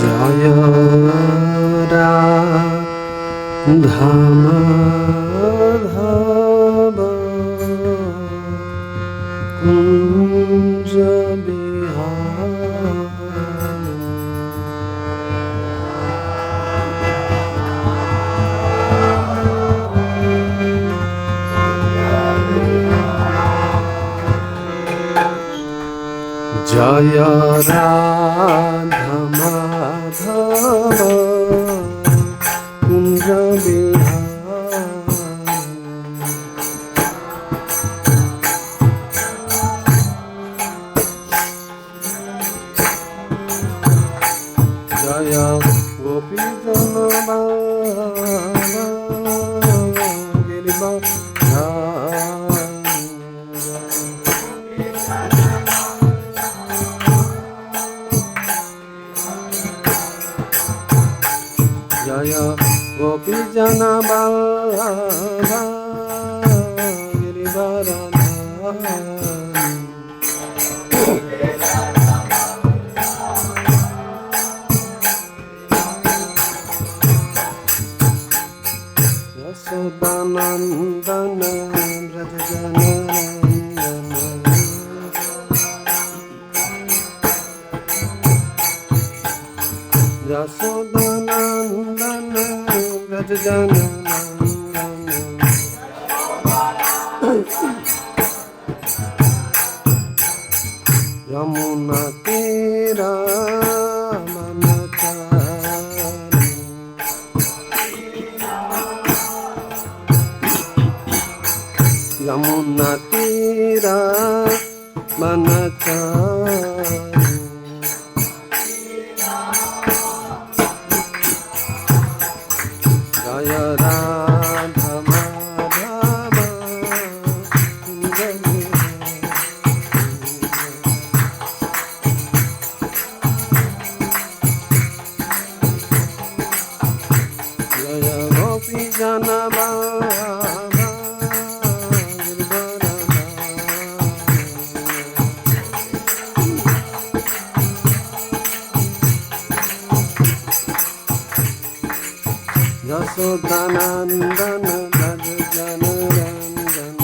জয় রাধা মাধব কুঞ্জ বিহারি। জয় রাধা মাধব কুঞ্জ বিহারি। জয় গোপী জয় গোপী জন গিরিবরধারী। যশোদানন্দন ব্রজ জননন্দন যশোদানন্দন ব্রজ জননন্দন যমুনা তীরা বনচারী। যমুনা তীরা বনচারী। জয় রাধা মাধব কুঞ্জ বিহারি। জয় গোপী জন যশোদানন্দন ব্রজ জননন্দন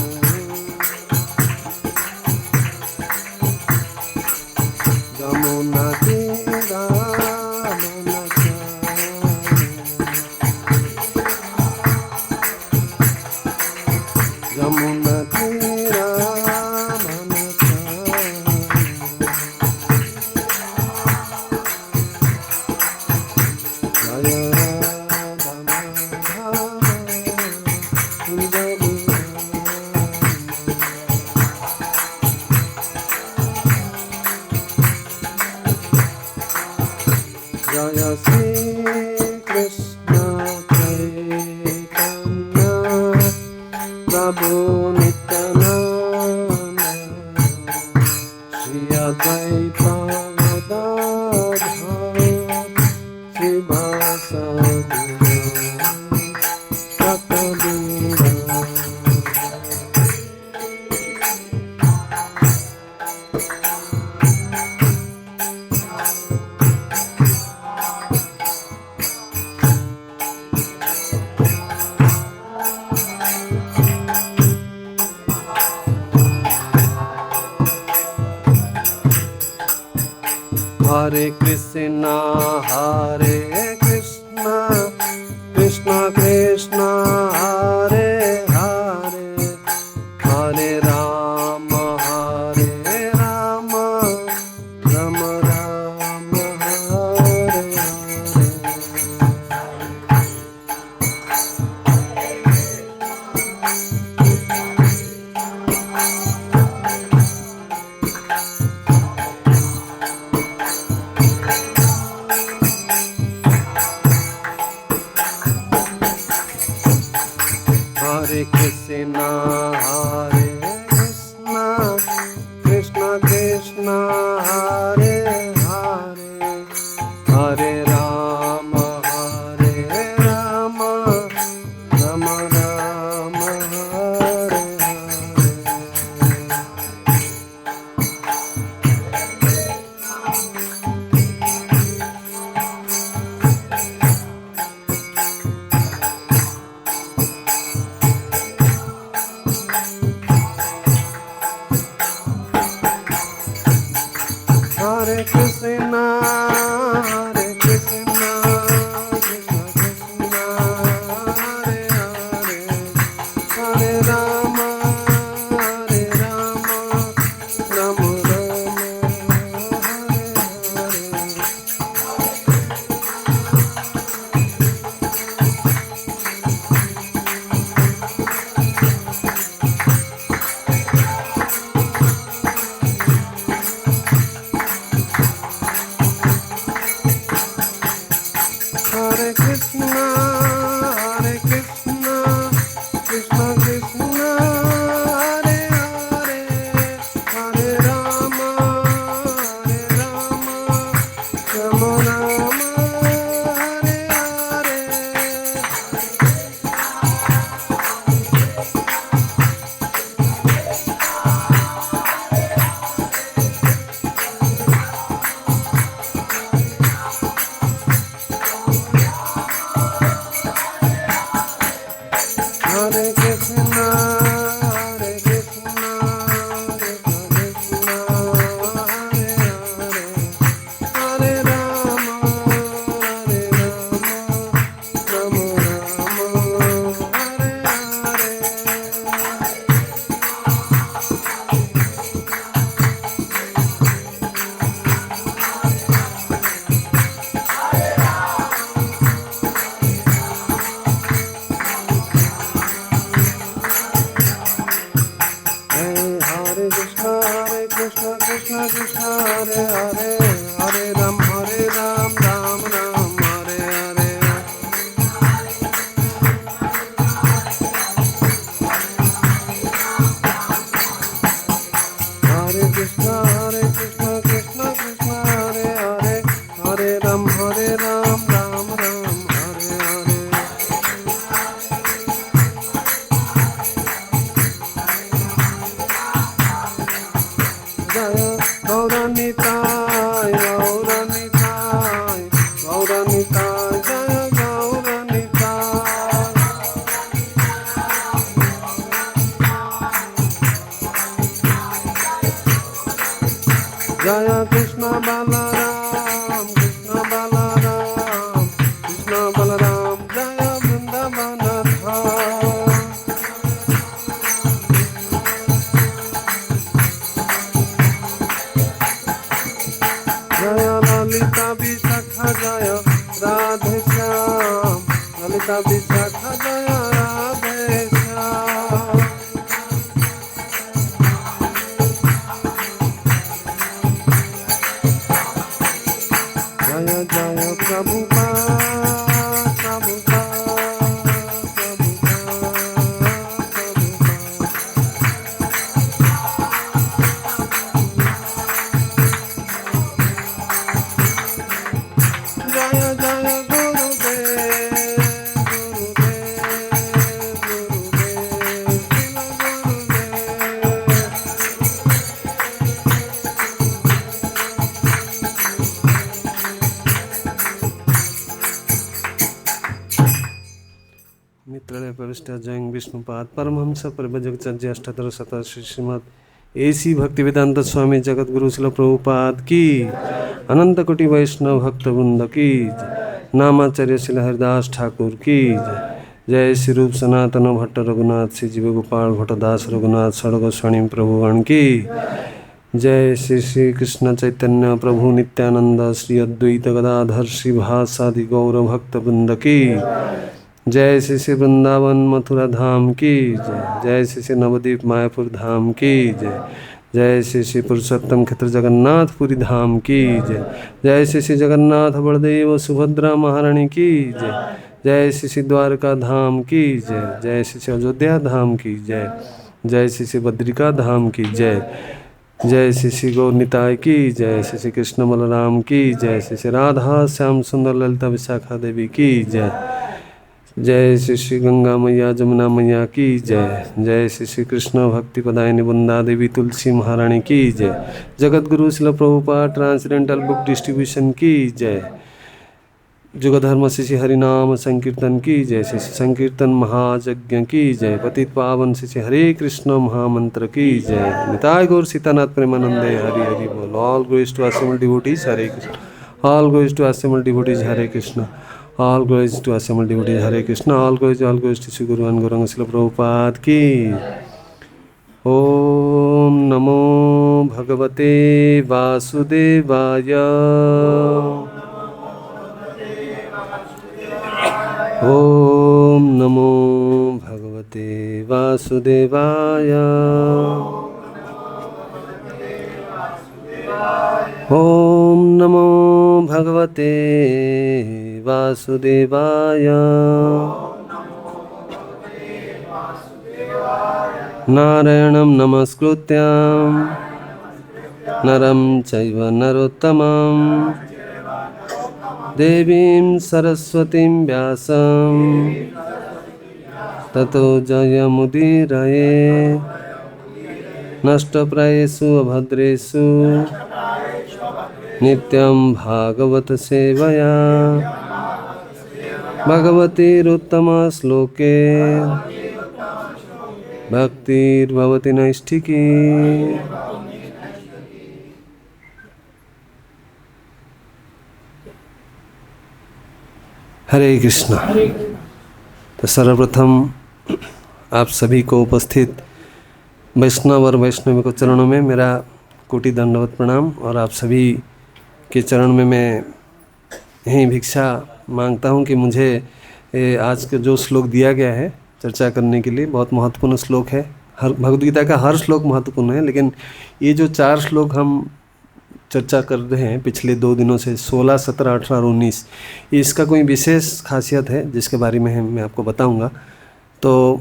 যমুনা তীরা বনচারী। যমুনা তীরা বনচারী। জয় জয় শ্রী কৃষ্ণ চৈতন্য প্রভু নিত্যানন্দ শ্রী অদ্বৈত গদাধর শিবাসাদি ভক্তবৃন্দ। Hare Krishna, Hare Krishna, Krishna Krishna, Hare Hare, Hare Rama, Hare Rama, Rama Rama, Hare Hare. Hare Krishna, Hare Krishna, Krishna Krishna, Hare Hare, Hare Rama, Hare Rama, Rama Rama, Hare Hare. Krishna, Krishna Krishna, Hare Hare, Hare Rama, Rama Rama, Hare Hare. Hare Krishna, Krishna Krishna, Hare Hare, Hare Rama, Rama Rama, Hare Hare. Hare Krishna, Krishna Krishna, Hare Hare, Hare Ram, Ram Ram, Hare Hare. Hare Krishna, Krishna Krishna, Hare Hare, Hare Ram, Ram Ram, Hare Hare. Jaya Gauranitai, Gauranitai, Gauranitai, Jaya Gauranitai. Jaya Krishna Balaram, Krishna Balaram, Krishna Balaram, Jaya Vrindavana Dham. Jaya Lalita Vishakha, Jaya Radhe Shyam, Lalita Vishakha, Jaya Radhe Shyam. Jaya Jaya Prabhupada, Prabhupada, Jaya Jaya Gurudev, Gurudev, Srila Gurudev. मित्रालय प्रविष्ट जयं विष्णुपाद परमहंस परिव्राजकाचार्य अष्टादश शतक Shrimad AC Bhaktivedanta स्वामी जगतगुरु शिल प्रभुपाद की, अनंत कोटि वैष्णव भक्त वृंद की, नामाचार्य शिल हरिदास ठाकुर की, जय श्री रूप सनातन भट्ट रघुनाथ श्री जीव गोपाल भट्टदास रघुनाथ षडग स्वणी प्रभुगण की, जय श्री श्री कृष्ण चैतन्य प्रभु नित्यानंद श्री अद्वैत गदाधर श्री भासादि गौर भक्त वृंद की, जय श्री श्री वृंदावन मथुरा धाम की, जय श्री श्री नवद्वीप मायापुर धाम की, जय श्री श्री पुरुषोत्तम क्षेत्र जगन्नाथपुरी धाम की, जय श्री श्री जगन्नाथ बलदेव सुभद्रा महारानी की, जय श्री श्री द्वारका धाम की, जय श्री श्री अयोध्या धाम की, जय श्री श्री बद्रिका धाम की, जय श्री श्री गौरनिताय की, जय श्री श्री कृष्ण बलराम की, जय श्री श्री राधा श्याम सुंदर ललिता विशाखा देवी की, जय श्री श्री गंगा मैया जमुना मैया की, जय श्री श्री कृष्ण भक्ति पदायिनी वृंदा देवी तुलसी महारानी की, जगत गुरु शिल प्रभुपाद ट्रांसडेंटल बुक डिस्ट्रीब्यूशन की, जुगधर्म श्री हरिनाम संकीर्तन की, श्री संकीर्तन महायज्ञ की, पतित पावन श्री हरे कृष्ण महामंत्र की, निताय गौर सीतानाथ प्रेमानंदे हरि हरि बोल. All glories to assembled devotees, Hare Krishna. All glories to assembled devotees, Hare Krishna. All glories to assembled devotees, Hare Krishna. All glories to Sri Guru and Gauranga Srila Prabhupada की. ओम नमो भगवते वासुदेवाय. ओम नमो भगवते वासुदेवाय. ओम नमो भगवते भगवते वासुदेवाय। नारायणं नमस्कृत्य नरं चैव नरोत्तमं देवीं सरस्वतीं व्यासं ततो जयमुदीरये। नष्टप्रायेषु अभद्रेषु नित्यं भागवत सेवया भगवतीरुत्तमश्लोके भक्तिर्भवति नैष्ठिकी। हरे कृष्णा। तो सर्वप्रथम आप सभी को उपस्थित वैष्णव और वैष्णवी को चरणों में मेरा कोटि दंडवत प्रणाम। और आप सभी के चरण में मैं यही भिक्षा मांगता हूँ कि मुझे आज का जो श्लोक दिया गया है चर्चा करने के लिए, बहुत महत्वपूर्ण श्लोक है। हर भगवद गीता का हर श्लोक महत्वपूर्ण है, लेकिन ये जो 4 श्लोक हम चर्चा कर रहे हैं पिछले 2 दिनों से 16, 17, 18 और 19, इसका कोई विशेष खासियत है जिसके बारे में मैं आपको बताऊंगा। तो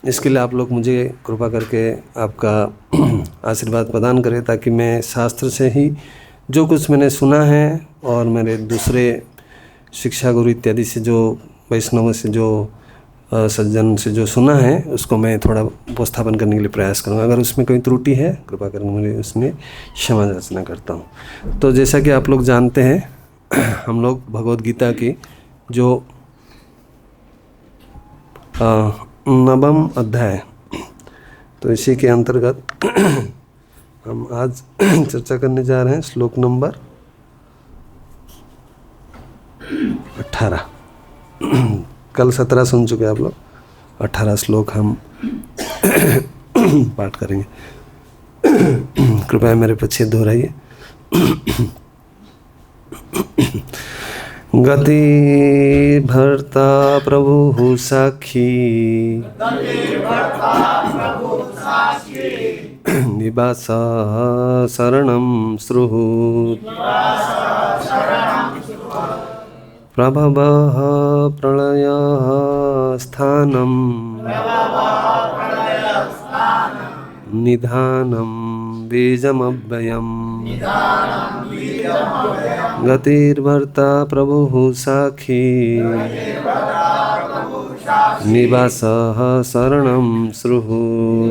इसके लिए आप लोग मुझे कृपा करके आपका आशीर्वाद प्रदान करें, ताकि मैं शास्त्र से ही जो कुछ मैंने सुना है और मेरे दूसरे शिक्षा गुरु इत्यादि से, जो वैष्णव से, जो सज्जन से जो सुना है, उसको मैं थोड़ा उपस्थापन करने के लिए प्रयास करूँगा। अगर उसमें कोई त्रुटि है कृपा करके मुझे उसमें क्षमा याचना करता हूँ। तो जैसा कि आप लोग जानते हैं, हम लोग भगवद गीता की जो 9वां अध्याय, तो इसी के अंतर्गत हम आज चर्चा करने जा रहे हैं श्लोक नंबर 18। कल 17 सुन चुके आप लोग, 18 श्लोक हम पाठ करेंगे। कृपया मेरे पीछे दोहराइए। गति भर्ता प्रभु साक्षी, निवास शरणं श्रुहुत, प्रभवः प्रलयः स्थानं, निधानं बीजमव्ययम्। गतिर्भर्ता प्रभुः साक्षी, निवासः शरणं श्रुहुत,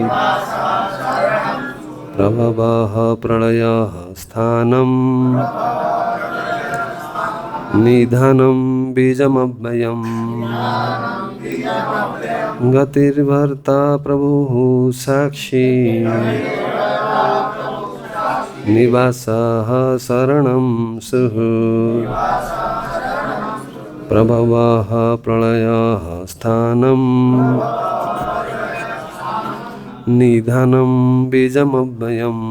प्रभवः प्रलयः स्थानं, निधानं बीजमव्ययम्। गतिर्भर्ता प्रभुः साक्षी, निवासः शरणं श्रुहुत, प्रभवः प्रलयः स्थानं, निधानं बीजमव्ययम्।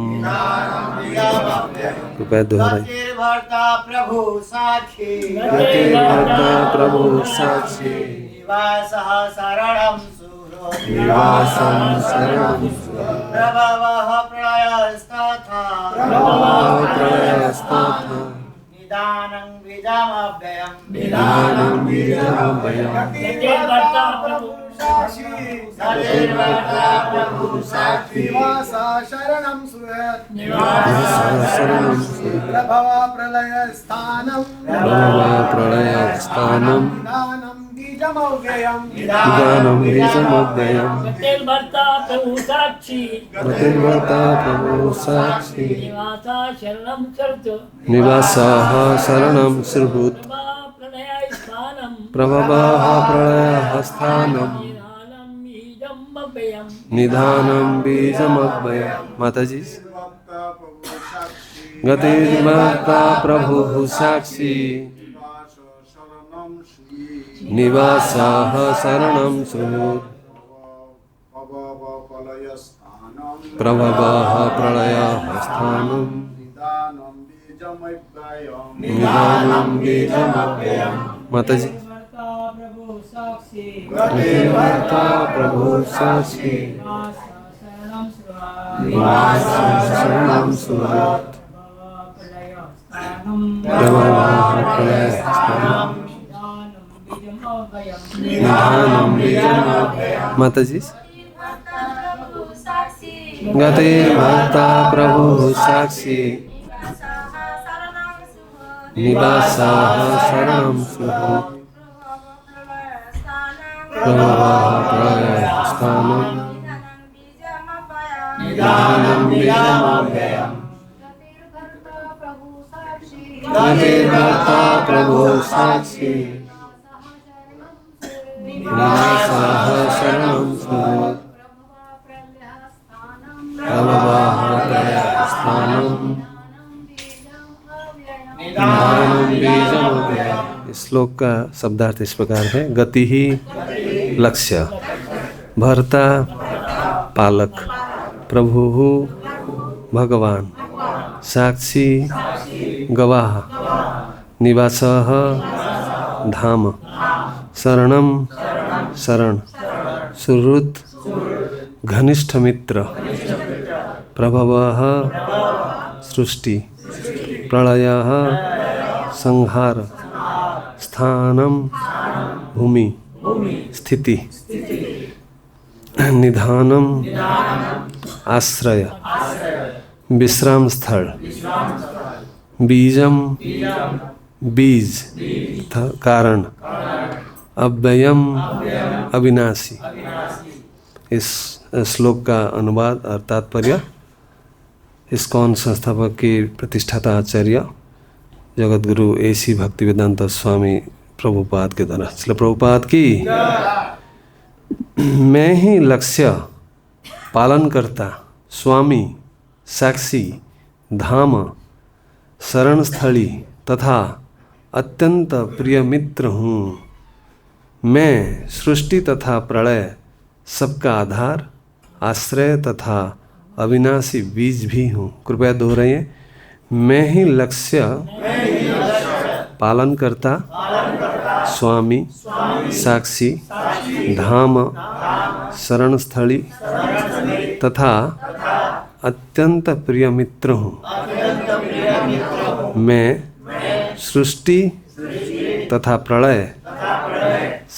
कृपया दोहराइए। गतिर्भर्ता प्रभु साक्षी, गतिर्भर्ता प्रभु साक्षी, निवासः शरणं श्रुहुत, निवासं शरणं श्रुहुत, प्रभवः प्रलयस्तथा, निदानं बीजमव्ययम्। निधानं बीजमव्ययम्। गतिर्भर्ता प्रभु साक्षी, गतिर्भर्ता प्रभु साक्षी, निवासः शरणं श्रुहुत, निवासः शरणं श्रुहुत, प्रभवः प्रलयस्थानं, प्रलयस्थानं, निधानं बीजमव्ययम्। निधानं बीजमव्ययम्। गतिर्भर्ता प्रभु साक्षी, गतिर्भर्ता प्रभु साक्षी, निवासा शरणं श्रुहुत, निवासः शरणं श्रुहुत, प्रलयस्थानं, प्रभवः प्रलयः स्थानं, निधानं बीजमव्ययम्। निधानं बीजमव्ययम्। माताजी। गतिर्भर्ता प्रभुः साक्षी, निवासः शरणं श्रुहुत, प्रभवः प्रलयः स्थानं, निधानं बीजमव्ययम्। माताजी। गतिर्भर्ता प्रभु साक्षी, गतिर्भर्ता प्रभु साक्षी, निवासा शरणं श्रुहुत, निवासः शरणं श्रुहुत, प्रलयस्थानं, प्रवाहप्रलयस्थानं निधानं बीजमव्ययम्। माता जी गते भक्ता प्रभु साक्षी निवासाः शरणं सुहृत् प्रवाहप्रलयस्थानं निधानं बीजमव्ययम्। गते भक्ता प्रभु साक्षी निवासाः शरणं सुहृत् प्रवाहप्रलयस्थानं निधानं बीजमव्ययम्। इस श्लोक का शब्दार्थ इस प्रकार है। गति ही लक्ष्य, भर्ता पालक, प्रभु भगवान, साक्षी गवाह, निवासः धाम, शरणं शरण, सुहृत् घनिष्ठ मित्र, प्रभवः सृष्टि, प्रलयः संहार, स्थानं भूमि स्थिति, निधानं आश्रय विश्राम स्थल, बीजम बीज कारण, अव्ययम अविनाशी। इस श्लोक का अनुवाद और तात्पर्य इस्कॉन संस्थापक की प्रतिष्ठाता आचार्य जगतगुरु AC भक्तिवेदांत स्वामी प्रभुपाद के द्वारा। श्रील प्रभुपाद की मैं ही लक्ष्य, पालनकर्ता, स्वामी, साक्षी, धाम, शरणस्थली तथा अत्यंत प्रिय मित्र हूँ। मैं सृष्टि तथा प्रलय सबका आधार, आश्रय तथा अविनाशी बीज भी हूँ। कृपया दोहराइए। मैं ही लक्ष्य, पालनकर्ता, स्वामी, साक्षी, धाम, शरणस्थली तथा अत्यंत प्रिय मित्र हूँ। मैं सृष्टि तथा प्रलय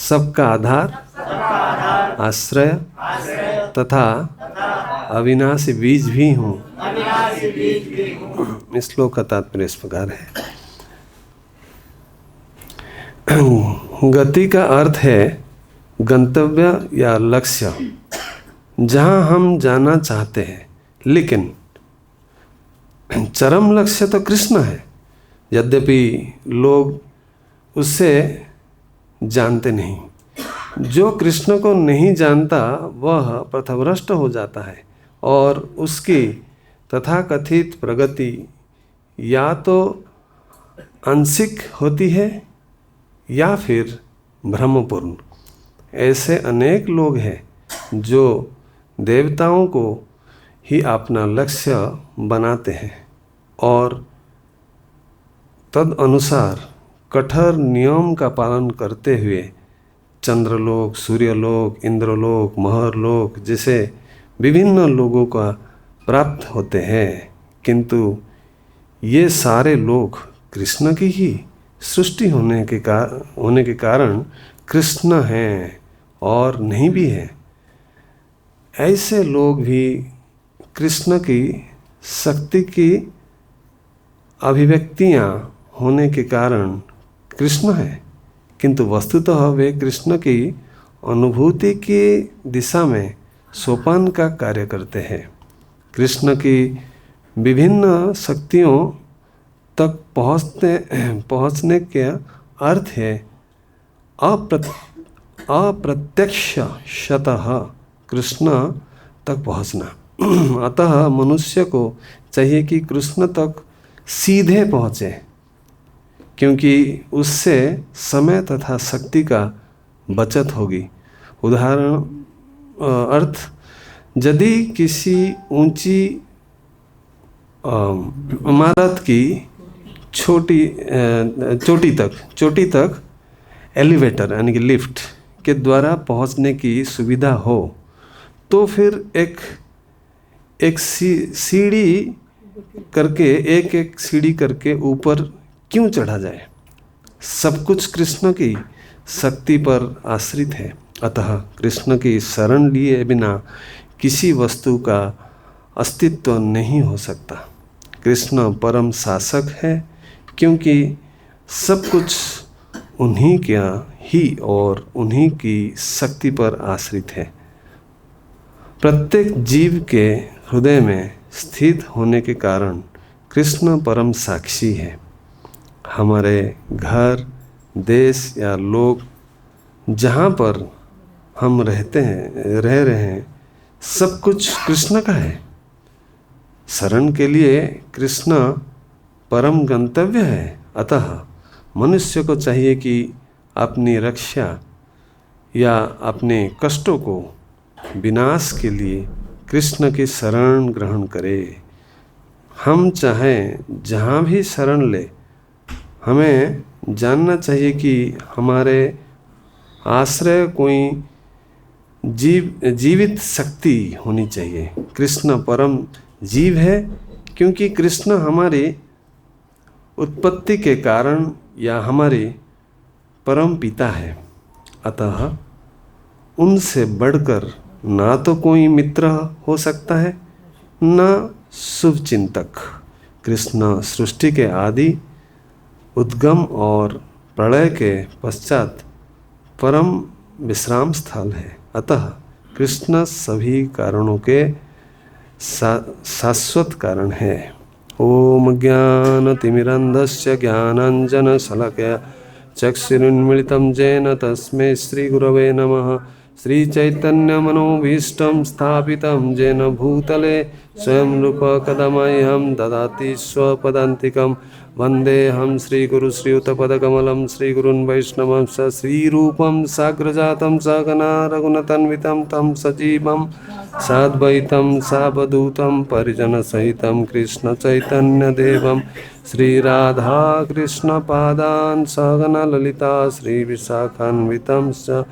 सबका आधार, आश्रय तथा अविनाशी बीज भी हूँ। इस श्लोक का तात्पर्य इस प्रकार है। गति का अर्थ है गंतव्य या लक्ष्य, जहाँ हम जाना चाहते हैं। लेकिन चरम लक्ष्य तो कृष्ण है। यद्यपि लोग उससे जानते नहीं। जो कृष्ण को नहीं जानता वह पथभ्रष्ट हो जाता है और उसकी तथाकथित प्रगति या तो आंशिक होती है या फिर भ्रमपूर्ण। ऐसे अनेक लोग हैं जो देवताओं को ही अपना लक्ष्य बनाते हैं और तद अनुसार कठोर नियम का पालन करते हुए चंद्रलोक, सूर्यलोक, इंद्रलोक, महरलोक जैसे विभिन्न लोगों का प्राप्त होते हैं। किंतु ये सारे लोग कृष्ण की ही सृष्टि होने के कारण कृष्ण हैं और नहीं भी हैं। ऐसे लोग भी कृष्ण की शक्ति की अभिव्यक्तियाँ होने के कारण कृष्ण है, किंतु वस्तुतः वे कृष्ण की अनुभूति की दिशा में सोपान का कार्य करते हैं। कृष्ण की विभिन्न शक्तियों तक पहुँचने के अर्थ है अप्रत्यक्षतः कृष्ण तक पहुँचना। अतः मनुष्य को चाहिए कि कृष्ण तक सीधे पहुँचे, क्योंकि उससे समय तथा शक्ति का बचत होगी। उदाहरण अर्थ, यदि किसी ऊंची इमारत की चोटी तक एलिवेटर यानी कि लिफ्ट के द्वारा पहुंचने की सुविधा हो, तो फिर एक सीढ़ी करके एक एक सीढ़ी करके ऊपर क्यों चढ़ा जाए? सब कुछ कृष्ण की शक्ति पर आश्रित है। अतः कृष्ण की शरण लिए बिना किसी वस्तु का अस्तित्व नहीं हो सकता। कृष्ण परम शासक है क्योंकि सब कुछ उन्हीं का ही और उन्हीं की शक्ति पर आश्रित है। प्रत्येक जीव के हृदय में स्थित होने के कारण कृष्ण परम साक्षी है। हमारे घर, देश या लोग जहाँ पर हम रह रहे हैं, सब कुछ कृष्ण का है। शरण के लिए कृष्ण परम गंतव्य है। अतः मनुष्य को चाहिए कि अपनी रक्षा या अपने कष्टों को विनाश के लिए कृष्ण की शरण ग्रहण करे। हम चाहें जहाँ भी शरण ले, हमें जानना चाहिए कि हमारे आश्रय कोई जीवित शक्ति होनी चाहिए। कृष्ण परम जीव है क्योंकि कृष्ण हमारी उत्पत्ति के कारण या हमारे परम पिता है। अतः उनसे बढ़कर ना तो कोई मित्र हो सकता है, न शुभ चिंतक। कृष्ण सृष्टि के आदि, उद्गम और प्रलय के पश्चात परम विश्राम स्थल है। अतः कृष्ण सभी कारणों के शाश्वत कारण है। ओम ज्ञानतिमिरन्धस्य ज्ञानाञ्जनशलाकया चक्षुरुन्मीलितं येन तस्मै श्रीगुरवे नमः। श्रीचैतन्यमनोभीष्टं स्थापितं येन भूतले स्वयं रूप कदा मह्यं ददाति स्वपदान्तिकं। वन्देऽहं श्रीगुरुश्रीयुतपदकमलं श्रीगुरून् वैष्णवंश्च श्रीरूपं साग्रजातं सहगना रघुनाथान्वितं तं सजीवं साद्वैतं सावधूतं परिजनसहितं कृष्णचैतन्यदेवं श्रीराधाकृष्णपादान् सहगना ललिता श्रीविशाखान्वितं च।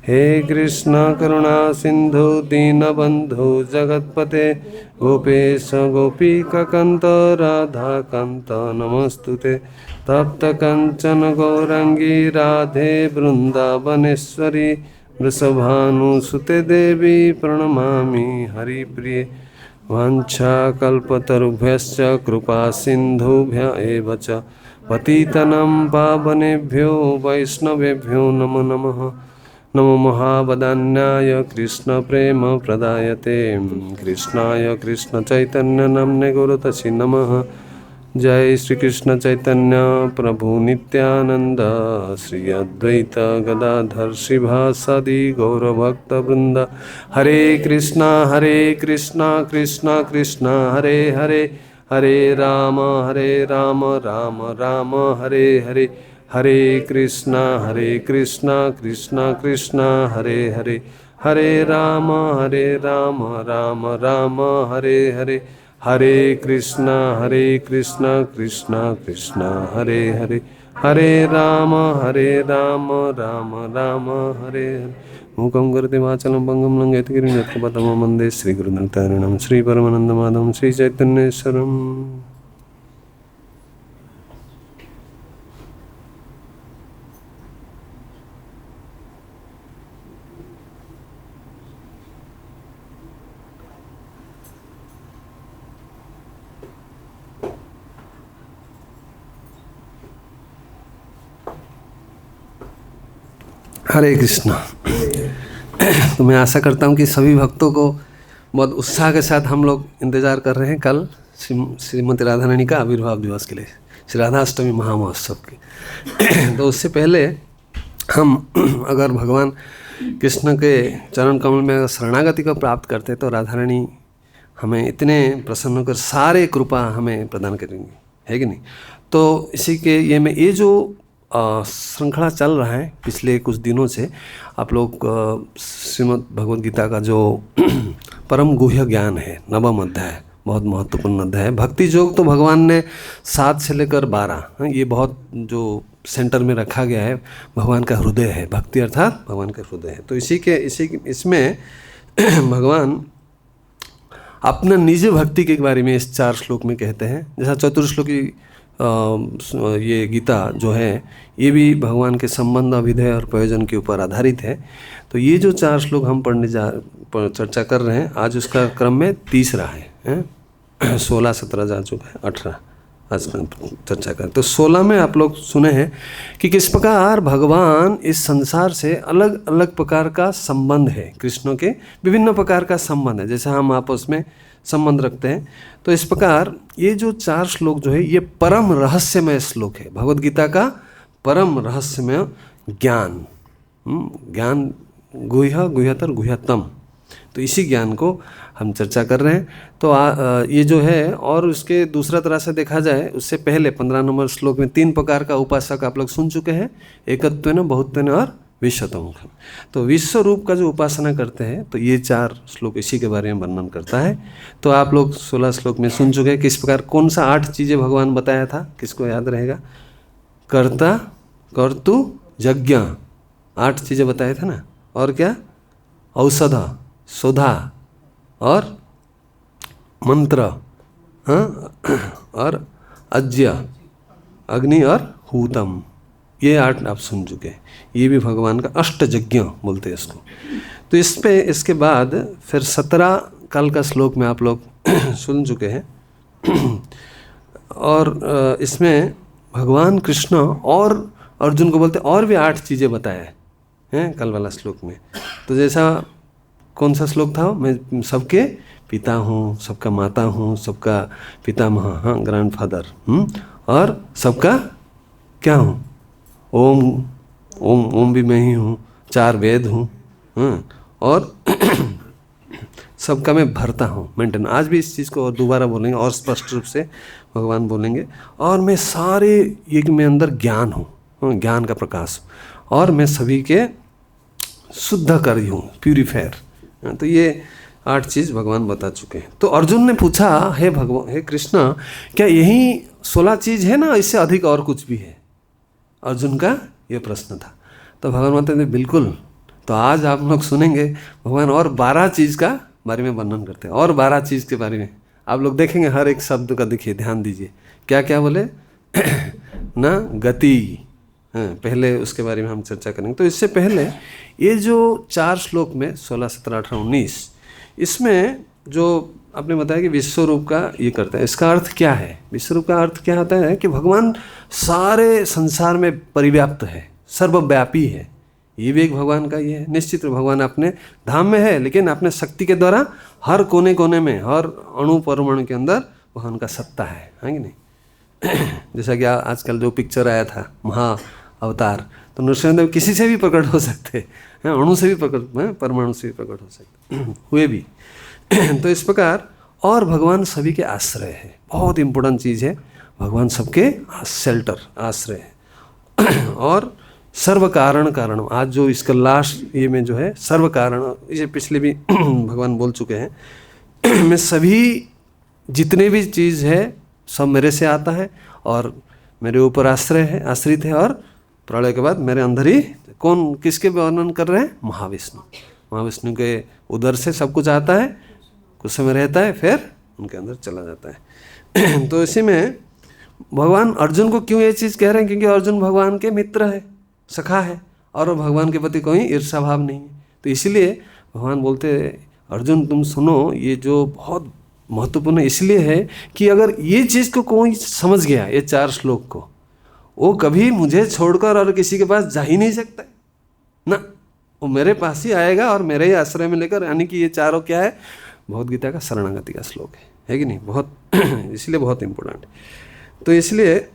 हे कृष्ण करुणा सिंधु दीनबंधु जगतपते गोपेश गोपीकांत राधाकांत नमस्तुते। तप्त कंचन गौरंगी राधे वृंदावनेश्वरी वृषभानुसुते देवी प्रणमामि हरिप्रिये। वाञ्छाकल्पतरुभ्यश्च कृपा सिन्धुभ्य एव च पतितनं पावनेभ्यो वैष्णवेभ्यो नमो नमः। नमो महावदान्याय कृष्ण प्रेम प्रदायते कृष्णाय कृष्ण चैतन्य नाम्ने गुरुतसे नमः। जय श्री कृष्ण चैतन्य प्रभु नित्यानंद श्री अद्वैत गदाधर श्रीवासादि गौरभक्त वृंद। हरे कृष्णा कृष्णा कृष्णा हरे हरे, हरे राम राम राम हरे हरे। हरे कृष्णा कृष्णा कृष्णा हरे हरे, हरे राम राम राम हरे हरे। हरे कृष्णा कृष्णा कृष्णा हरे हरे, हरे राम राम राम हरे हरे। मूकं करोति वाचालं पंगुं लंघयति गिरिं यत्कृपातमहं वन्दे श्रीगुरुनाथारिणं श्रीपरमानन्दमाधवं श्रीचैतन्येश्वरम्। हरे कृष्णा। तो मैं आशा करता हूँ कि सभी भक्तों को बहुत उत्साह के साथ हम लोग इंतज़ार कर रहे हैं कल श्रीमती राधा रानी का आविर्भाव दिवस के लिए, श्री राधाष्टमी महामहोत्सव के। तो उससे पहले हम अगर भगवान कृष्ण के चरण कमल में अगर शरणागति को प्राप्त करते तो राधा रानी हमें इतने प्रसन्न होकर सारे कृपा हमें प्रदान करेंगी, है कि नहीं। तो इसी के ये जो श्रृंखला चल रहा है पिछले कुछ दिनों से, आप लोग श्रीमद् भगवद गीता का जो परम गुह्य ज्ञान है, नवम अध्याय, बहुत महत्वपूर्ण अध्याय है। भक्ति योग तो भगवान ने 7 से लेकर 12, ये बहुत जो सेंटर में रखा गया है, भगवान का हृदय है। भक्ति अर्थात भगवान का हृदय है। तो इसमें भगवान अपना निज भक्ति के बारे में इस 4 श्लोक में कहते हैं। जैसा चतुर्श्लोकी ये गीता जो है ये भी भगवान के संबंध, अभिधेय और प्रयोजन के ऊपर आधारित है। तो ये जो 4 श्लोक हम चर्चा कर रहे हैं, आज उसका क्रम में तीसरा है। 16, 17 जा चुका है, 18 आज चर्चा करें। तो 16 में आप लोग सुने हैं कि किस प्रकार भगवान इस संसार से अलग अलग प्रकार का संबंध है। कृष्ण के विभिन्न प्रकार का संबंध है, जैसे हम आपस में संबंध रखते हैं। तो इस प्रकार ये जो 4 श्लोक जो है ये परम रहस्यमय श्लोक है, भगवद गीता का परम रहस्यमय ज्ञान। ज्ञान गुह्य, गुह्यतर, गुह्यतम। तो इसी ज्ञान को हम चर्चा कर रहे हैं। तो ये जो है, और उसके दूसरा तरह से देखा जाए उससे पहले 15 नंबर श्लोक में 3 प्रकार का उपासक आप लोग सुन चुके हैं, एकत्वेन, बहुत्वेन और विश्वतमुखम। तो विश्व रूप का जो उपासना करते हैं, तो ये 4 श्लोक इसी के बारे में वर्णन करता है। तो आप लोग 16 श्लोक में सुन चुके हैं किस प्रकार कौन सा 8 चीज़ें भगवान बताया था, किसको याद रहेगा? कर्ता, कर्तु, यज्ञ, 8 चीज़ें बताए थे ना। और क्या? औषध, सुधा और मंत्र, हाँ, और अज्य, अग्नि और हूतम, ये 8 आप सुन चुके हैं। ये भी भगवान का अष्टयज्ञ बोलते हैं इसको। तो इस पे इसके बाद फिर 17 काल का श्लोक में आप लोग सुन चुके हैं। और इसमें भगवान कृष्ण और अर्जुन को बोलते और भी 8 चीज़ें बताए हैं कल वाला श्लोक में। तो जैसा कौन सा श्लोक था? मैं सबके पिता हूँ, सबका माता हूँ, सबका पितामह, हाँ, ग्रैंडफादर, और सबका क्या हूँ? ओम, ओम, ओम भी मैं ही हूँ, 4 वेद हूँ, और सबका मैं भरता हूँ, मेंटेन। आज भी इस चीज़ को और दोबारा बोलेंगे और स्पष्ट रूप से भगवान बोलेंगे। और मैं सारे ये में अंदर ज्ञान हूँ, ज्ञान का प्रकाश, और मैं सभी के शुद्ध करी हूँ, प्यूरीफायर। तो ये 8 चीज़ भगवान बता चुके हैं। तो अर्जुन ने पूछा, हे भगवान, हे कृष्ण, क्या यही 16 चीज़ है ना, इससे अधिक और कुछ भी है? अर्जुन का ये प्रश्न था। तो भगवान बोलते हैं बिल्कुल। तो आज आप लोग सुनेंगे भगवान और 12 चीज़ का बारे में वर्णन करते हैं, और 12 चीज़ के बारे में आप लोग देखेंगे। हर एक शब्द का देखिए, ध्यान दीजिए क्या क्या बोले ना। गति, पहले उसके बारे में हम चर्चा करेंगे। तो इससे पहले ये जो 4 श्लोक में 16, 17, 18, 19, इसमें जो आपने बताया कि विश्वरूप का ये करते हैं, इसका अर्थ क्या है? विश्वरूप का अर्थ क्या होता है कि भगवान सारे संसार में परिव्याप्त है, सर्वव्यापी है। ये भी एक भगवान का ये है। निश्चित भगवान अपने धाम में है, लेकिन अपने शक्ति के द्वारा हर कोने कोने में, हर अणु परमाणु के अंदर भगवान का सत्ता है कि नहीं? जैसा कि आजकल जो पिक्चर आया था महा अवतार, तो नृसिंहदेव किसी से भी प्रकट हो सकते हैं, अणु से भी प्रकट, परमाणु से भी प्रकट हो सकते हुए भी। तो इस प्रकार, और भगवान सभी के आश्रय है। बहुत इम्पोर्टेंट चीज़ है, भगवान सबके शेल्टर, आश्रय है। और सर्व कारण कारणम, आज जो इसका लास्ट ये में जो है सर्व कारण, इसे पिछले भी भगवान बोल चुके हैं। मैं सभी जितने भी चीज़ है सब मेरे से आता है, और मेरे ऊपर आश्रय है, आश्रित है, और प्रलय के बाद मेरे अंदर ही। कौन किसके वर्णन कर रहे हैं? महाविष्णु। महाविष्णु के उधर से सब कुछ आता है, कुछ समय रहता है, फिर उनके अंदर चला जाता है। तो इसी में भगवान अर्जुन को क्यों ये चीज़ कह रहे हैं? क्योंकि अर्जुन भगवान के मित्र है, सखा है, और भगवान के प्रति कोई ईर्ष्या भाव नहीं है। तो इसीलिए भगवान बोलते अर्जुन तुम सुनो, ये जो बहुत महत्वपूर्ण इसलिए है कि अगर ये चीज़ को कोई समझ गया, ये 4 श्लोक को, वो कभी मुझे छोड़कर और किसी के पास जा ही नहीं सकता ना। वो मेरे पास ही आएगा और मेरे ही आश्रय में लेकर, यानी कि ये चारों क्या है? भगवद गीता का शरणागति का श्लोक है कि नहीं? बहुत इसलिए बहुत इम्पोर्टेंट है। तो इसलिए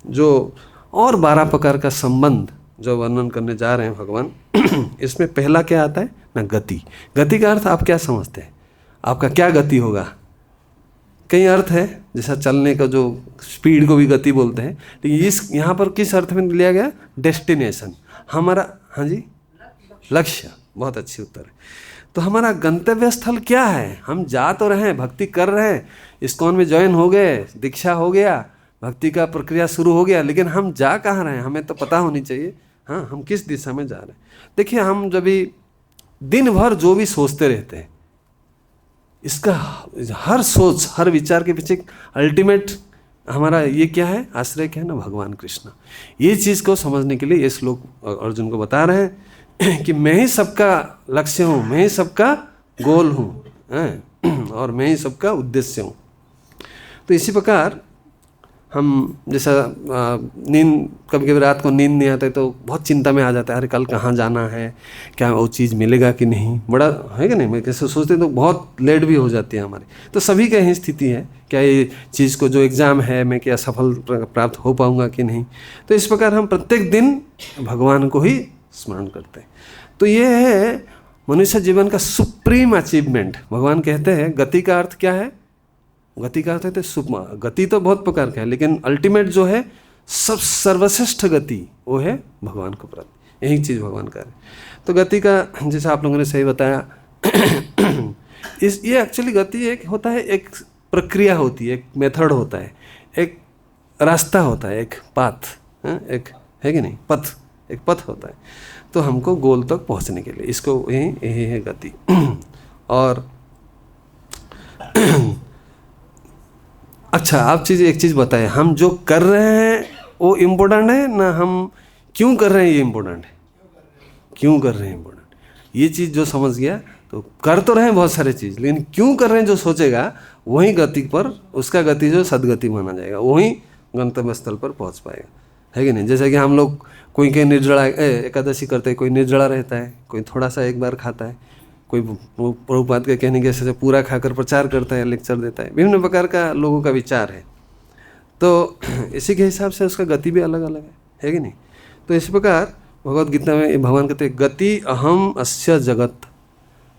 जो और 12 प्रकार का संबंध जो वर्णन करने जा रहे हैं भगवान, इसमें पहला क्या आता है ना? गति। गति का अर्थ आप क्या समझते हैं? आपका क्या गति होगा? कई अर्थ है, जैसा चलने का जो स्पीड को भी गति बोलते हैं, लेकिन इस यहाँ पर किस अर्थ में लिया गया? डेस्टिनेशन, हमारा, हाँ जी, लक्ष्य। बहुत अच्छी उत्तर है। तो हमारा गंतव्य स्थल क्या है? हम जा तो रहे हैं, भक्ति कर रहे हैं, इस्कॉन में ज्वाइन हो गए, दीक्षा हो गया, भक्ति का प्रक्रिया शुरू हो गया, लेकिन हम जा कहाँ रहे हैं हमें तो पता होनी चाहिए। हाँ, हम किस दिशा में जा रहे हैं? देखिए, हम जब भी दिन भर जो भी सोचते रहते हैं, इसका हर सोच, हर विचार के पीछे अल्टीमेट हमारा ये क्या है, आश्रय क्या है ना, भगवान कृष्ण। ये चीज़ को समझने के लिए ये श्लोक अर्जुन को बता रहे हैं कि मैं ही सबका लक्ष्य हूँ, मैं ही सबका गोल हूँ, और मैं ही सबका उद्देश्य हूँ। तो इसी प्रकार हम जैसा नींद, कभी कभी रात को नींद नहीं आते तो बहुत चिंता में आ जाता है, अरे कल कहाँ जाना है, क्या वो चीज़ मिलेगा कि नहीं, बड़ा है कि नहीं, मैं कैसे सोचते तो बहुत लेट भी हो जाती है हमारी। तो सभी का यही स्थिति है, क्या ये चीज़ को जो एग्ज़ाम है मैं क्या सफल प्राप्त हो पाऊँगा कि नहीं। तो इस प्रकार हम प्रत्येक दिन भगवान को ही स्मरण करते हैं। तो ये है मनुष्य जीवन का सुप्रीम अचीवमेंट। भगवान कहते हैं गति का अर्थ क्या है, गति का अर्थ है तो गति तो बहुत प्रकार का है, लेकिन अल्टीमेट जो है सब सर्वश्रेष्ठ गति वो है भगवान को प्राप्त। यही चीज़ भगवान का है। तो गति का जैसा आप लोगों ने सही बताया ये एक्चुअली गति एक होता है, एक प्रक्रिया होती है, एक मेथड होता है, एक रास्ता होता है, एक पाथ, एक है कि नहीं, पथ, एक पथ होता है। तो हमको गोल तक पहुंचने के लिए इसको यही है गति। और अच्छा, आप एक चीज़ बताएं, हम जो कर रहे हैं वो इम्पोर्टेंट है ना, हम क्यों कर रहे हैं ये इम्पोर्टेंट है, क्यों कर रहे हैं इम्पोर्टेंट। ये चीज़ जो समझ गया तो कर तो रहे हैं बहुत सारे चीज़, लेकिन क्यों कर रहे हैं जो सोचेगा वही गति पर, उसका गति जो सदगति माना जाएगा, वही गंतव्य स्थल पर पहुंच पाएगा, है कि नहीं। जैसे कि हम लोग कोई के निर्जला एकादशी करते हैं, कोई निर्जला रहता है, कोई थोड़ा सा एक बार खाता है, कोई प्रभुपाद के कहने के ऐसे पूरा खाकर प्रचार करता है, लेक्चर देता है। विभिन्न प्रकार का लोगों का विचार है, तो इसी के हिसाब से उसका गति भी अलग अलग है कि नहीं। तो इसी प्रकार भगवद गीता में भगवान कहते हैं गति अहम अस्य जगत,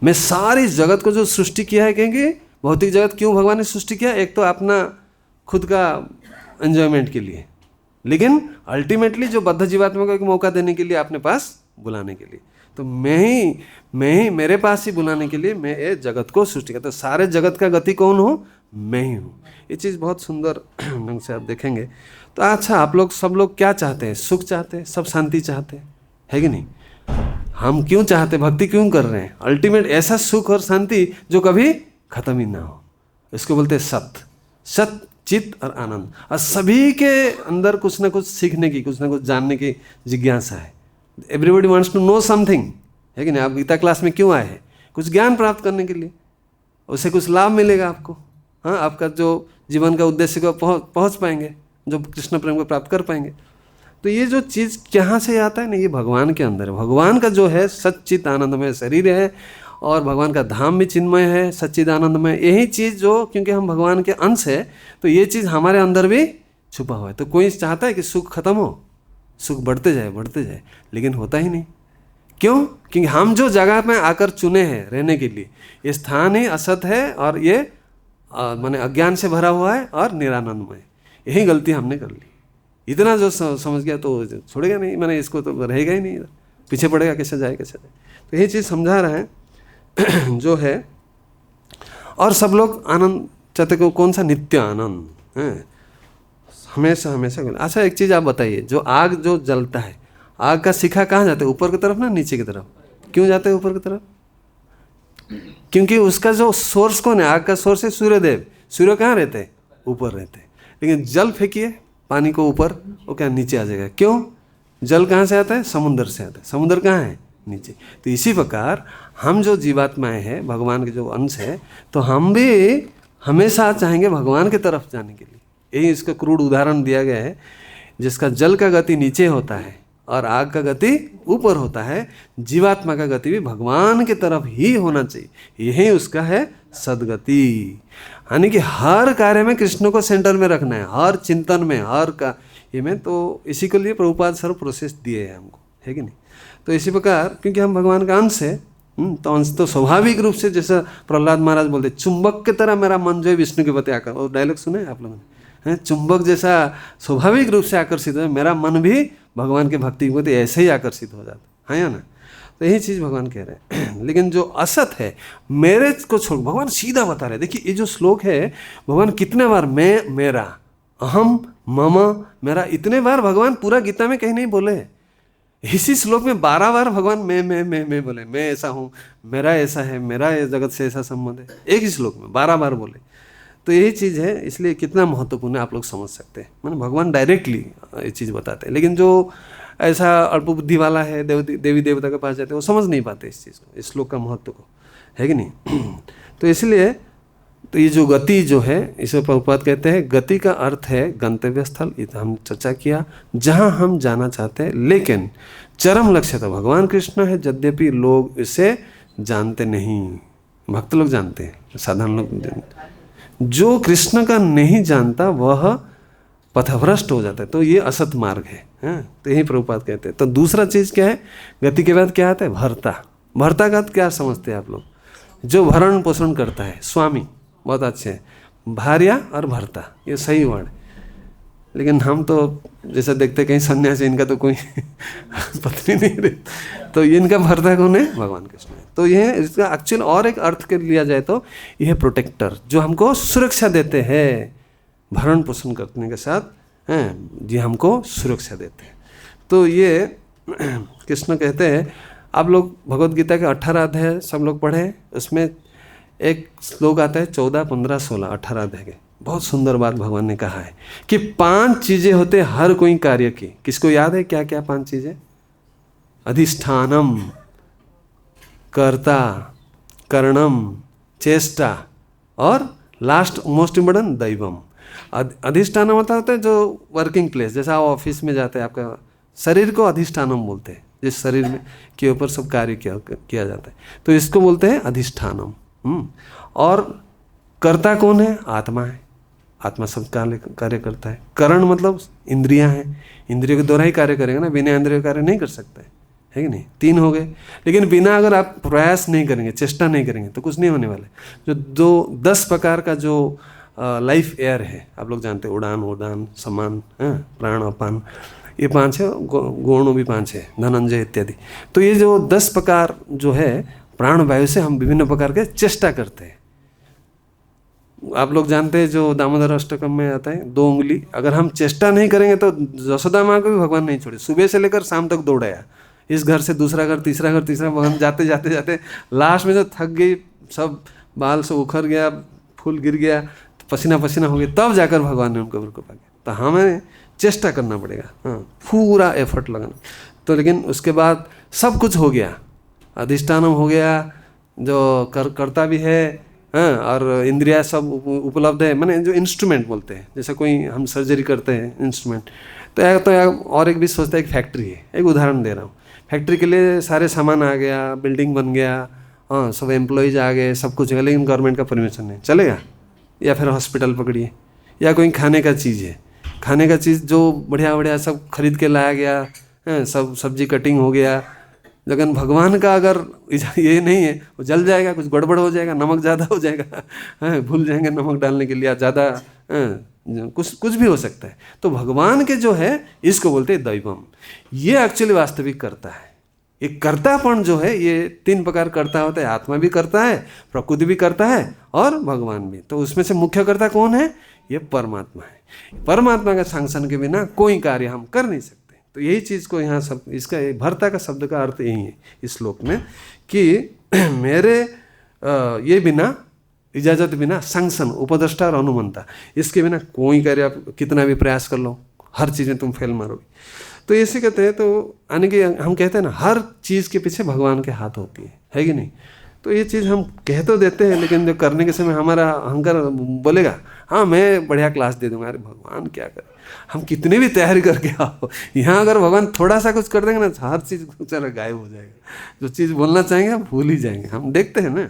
मैं सारी जगत को जो सृष्टि किया है, कहेंगे भौतिक जगत क्यों भगवान ने सृष्टि किया, एक तो अपना खुद का एंजॉयमेंट के लिए, लेकिन अल्टीमेटली जो बद्ध जीवात्मा को एक मौका देने के लिए अपने पास बुलाने के लिए। तो मैं ही मेरे पास ही बुलाने के लिए मैं ये जगत को सृष्टि करता। तो सारे जगत का गति कौन हो, मैं ही हूँ। ये चीज़ बहुत सुंदर ढंग से आप देखेंगे। तो अच्छा, आप लोग सब लोग क्या चाहते हैं, सुख चाहते हैं, सब शांति चाहते हैं, है कि नहीं। हम क्यों चाहते, भक्ति क्यों कर रहे हैं, अल्टीमेट ऐसा सुख और शांति जो कभी खत्म ही ना हो, इसको बोलते हैं सत, सत चित्त और आनंद। और सभी के अंदर कुछ ना कुछ सीखने की, कुछ ना कुछ जानने की जिज्ञासा है। Everybody wants to know something, है कि नहीं। आप गीता क्लास में क्यों आए हैं, कुछ ज्ञान प्राप्त करने के लिए, उससे कुछ लाभ मिलेगा आपको। हाँ, आपका जो जीवन का उद्देश्य को पहुँच पाएंगे, जो कृष्ण प्रेम को प्राप्त कर पाएंगे। तो ये जो चीज़ कहाँ से आता है ना, ये भगवान के अंदर है। भगवान का जो है सच्चित आनंदमय शरीर है, और भगवान का धाम भी चिन्मय है, सच्चिद आनंदमय। यही चीज़ जो, क्योंकि हम भगवान के अंश है, तो ये चीज़ हमारे अंदर भी छुपा हुआ है। तो कोई चाहता है कि सुख खत्म हो, सुख बढ़ते जाए, लेकिन होता ही नहीं। क्यों? क्योंकि हम जो जगह में आकर चुने हैं रहने के लिए, ये स्थान ही असत है, और ये माने अज्ञान से भरा हुआ है और निरानंदमय। यही गलती हमने कर ली। इतना जो समझ गया तो छोड़ेगा नहीं, मैंने इसको तो रहेगा ही नहीं, इधर पीछे पड़ेगा, कैसे जाए। तो यही चीज़ समझा रहा है जो है। और सब लोग आनंद चाहते को, कौन सा, नित्य आनंद है, हमेशा। अच्छा, एक चीज़ आप बताइए, जो आग जो जलता है, आग का शिखा कहाँ जाता है, ऊपर की तरफ ना नीचे की तरफ? क्यों जाते हैं ऊपर की तरफ? क्योंकि उसका जो सोर्स कौन है, आग का सोर्स है सूर्यदेव। सूर्य कहाँ रहते हैं, ऊपर रहते हैं। लेकिन जल फेंकिए पानी को ऊपर, वो क्या नीचे आ जाएगा। क्यों? जल कहाँ से आता है, समुद्र से आता है। समुद्र कहाँ है, नीचे। तो इसी प्रकार हम जो जीवात्माएं हैं, भगवान के जो अंश है, तो हम भी हमेशा चाहेंगे भगवान की तरफ जाने के लिए। यही इसका क्रूड उदाहरण दिया गया है, जिसका जल का गति नीचे होता है और आग का गति ऊपर होता है, जीवात्मा का गति भी भगवान की तरफ ही होना चाहिए। यही उसका है सदगति। यानी कि हर कार्य में कृष्ण को सेंटर में रखना है, हर चिंतन में, हर का ये में। तो इसी के लिए प्रभुपाद सर्व प्रोसेस दिए हैं हमको, है कि नहीं। तो इसी प्रकार क्योंकि हम भगवान का अंश है, तो अंश तो स्वाभाविक रूप से, जैसा प्रहलाद महाराज बोलते, चुंबक की तरह मेरा मन जो है विष्णु के प्रति आकर, और डायलॉग सुने आप लोगों ने, चुंबक जैसा स्वाभाविक रूप से आकर्षित हो, मेरा मन भी भगवान के भक्ति के प्रति ऐसे ही आकर्षित हो जाता है या ना। तो यही चीज़ भगवान कह रहे हैं। लेकिन जो असत है, मेरे को छोड़, भगवान सीधा बता रहे हैं। देखिए ये जो श्लोक है, भगवान कितने बार मैं, मेरा, अहम, मम, मेरा, इतने बार भगवान पूरा गीता में कहीं नहीं बोले हैं। इसी श्लोक में 12 बार भगवान मैं बोले, मैं ऐसा हूँ, मेरा ऐसा है, मेरा ये जगत से ऐसा संबंध है, एक ही श्लोक में 12 बार बोले। तो यही चीज़ है, इसलिए कितना महत्वपूर्ण है आप लोग समझ सकते हैं। मैंने भगवान डायरेक्टली ये चीज़ बताते हैं, लेकिन जो ऐसा अल्प बुद्धि वाला है, देवी देवता के पास जाते हैं, वो समझ नहीं पाते इस चीज़ को, इस श्लोक का महत्व को, है कि नहीं। तो इसलिए तो ये जो गति जो है, इसे प्रभुपाद कहते हैं गति का अर्थ है गंतव्य स्थल, ये हम चर्चा किया, जहाँ हम जाना चाहते हैं, लेकिन चरम लक्ष्य तो भगवान कृष्ण है, यद्यपि लोग इसे जानते नहीं। भक्त लोग जानते हैं, साधारण लोग जानते। जो कृष्ण का नहीं जानता वह पथभ्रष्ट हो जाता है, तो ये असत मार्ग है, तो यही प्रभुपाद कहते हैं। तो दूसरा चीज़ क्या है, गति के बाद क्या आता है, भर्ता। भर्ता का क्या समझते हैं आप लोग, जो भरण पोषण करता है, स्वामी, बहुत अच्छे हैं। भार्या और भर्ता, ये सही वर्ड, लेकिन हम तो जैसा देखते कहीं सन्यासी, इनका तो कोई पत्नी नहीं रहती, तो इनका भर्ता कौन है, भगवान कृष्ण है। तो ये इसका एक्चुअल और एक अर्थ कर लिया जाए तो यह प्रोटेक्टर, जो हमको सुरक्षा देते हैं, भरण पोषण करने के साथ हैं, ये हमको सुरक्षा देते हैं। तो ये कृष्ण कहते हैं, आप लोग भगवद गीता के 18 अध्याय सब लोग पढ़े, उसमें एक श्लोक आता है 14, 15, 16, 18 अध्याय के। बहुत सुंदर बात भगवान ने कहा है कि 5 चीजें होते हर कोई कार्य की। किसको याद है क्या क्या 5 चीजें? अधिष्ठानम, कर्ता, करणम, चेष्टा, और लास्ट मोस्ट इम्पोर्टेंट दैवम। अधिष्ठानम होता है जो वर्किंग प्लेस, जैसा आप ऑफिस में जाते हैं, आपका शरीर को अधिष्ठानम बोलते हैं, जिस शरीर में के ऊपर सब कार्य किया जाता है, तो इसको बोलते हैं अधिष्ठानम। और कर्ता कौन है? आत्मा है, आत्मा सब कार्य करता है। करण मतलब इंद्रियां हैं, इंद्रियों के द्वारा ही कार्य करेंगे ना, बिना इंद्रियों कार्य नहीं कर सकते, है कि नहीं। 3 हो गए, लेकिन बिना अगर आप प्रयास नहीं करेंगे, चेष्टा नहीं करेंगे तो कुछ नहीं होने वाले। जो 10 प्रकार का जो लाइफ एयर है, आप लोग जानते हैं, उड़ान, उदान, समान, प्राण, अपान, ये 5 है, गौण भी 5 है, धनंजय इत्यादि। तो ये जो 10 प्रकार जो है प्राण वायु से हम विभिन्न प्रकार के चेष्टा करते हैं। आप लोग जानते हैं जो दामोदर अष्टकम में आता है, 2 उंगली, अगर हम चेष्टा नहीं करेंगे तो यशोदा माँ को भी भगवान नहीं छोड़े, सुबह से लेकर शाम तक दौड़ाया, इस घर से दूसरा घर, तीसरा घर, तीसरा, भगवान जाते जाते जाते लास्ट में जो थक गई, सब बाल से उखड़ गया, फूल गिर गया, पसीना पसीना हो गया, तब जाकर भगवान ने उनको कृपा किया। तो हमें चेष्टा करना पड़ेगा, पूरा एफर्ट लगाना। तो लेकिन उसके बाद सब कुछ हो गया, अधिष्ठानम हो गया, जो करता भी है, और इंद्रिया सब उपलब्ध है, माने जो इंस्ट्रूमेंट बोलते हैं, जैसे कोई हम सर्जरी करते हैं इंस्ट्रूमेंट, तो और एक भी सोचता है, एक फैक्ट्री है, एक उदाहरण दे रहा हूँ, फैक्ट्री के लिए सारे सामान आ गया, बिल्डिंग बन गया, सब एम्प्लॉयज आ गए, सब कुछ है, लेकिन गवर्नमेंट का परमिशन नहीं, चलेगा? या फिर हॉस्पिटल पकड़िए, या कोई खाने का चीज़ है, खाने का चीज़ जो बढ़िया बढ़िया सब खरीद के लाया गया, सब सब्जी कटिंग हो गया, लेकिन भगवान का अगर ये नहीं है, वो जल जाएगा, कुछ गड़बड़ हो जाएगा, नमक ज़्यादा हो जाएगा, भूल जाएंगे नमक डालने के लिए, ज़्यादा कुछ भी हो सकता है। तो भगवान के जो है, इसको बोलते हैं दैवम। ये एक्चुअली वास्तविक करता है। ये कर्तापन जो है, ये 3 प्रकार करता होता है, आत्मा भी करता है, प्रकृति भी करता है, और भगवान भी। तो उसमें से मुख्य कर्ता कौन है? ये परमात्मा है। परमात्मा का सैंक्शन के बिना कोई कार्य हम कर नहीं सकते। तो यही चीज़ को यहाँ सब, इसका भर्ता का शब्द का अर्थ यही है इस श्लोक में, कि मेरे ये बिना, इजाज़त बिना, सैंक्शन, उपदेष्टा और अनुमंता, इसके बिना कोई कार्य आप कितना भी प्रयास कर लो, हर चीज़ में तुम फेल मारोगे। तो ऐसे कहते हैं, तो यानी कि हम कहते हैं ना, हर चीज़ के पीछे भगवान के हाथ होती है कि नहीं। तो ये चीज़ हम कह तो देते हैं, लेकिन जो करने के समय हमारा अहंकार बोलेगा, हाँ मैं बढ़िया क्लास दे दूंगा। अरे भगवान क्या करे, हम कितने भी तैयारी करके आओ, यहाँ अगर भगवान थोड़ा सा कुछ कर देंगे ना, हर चीज़ चलो गायब हो जाएगा। जो चीज़ बोलना चाहेंगे हम भूल ही जाएंगे, हम देखते हैं ना।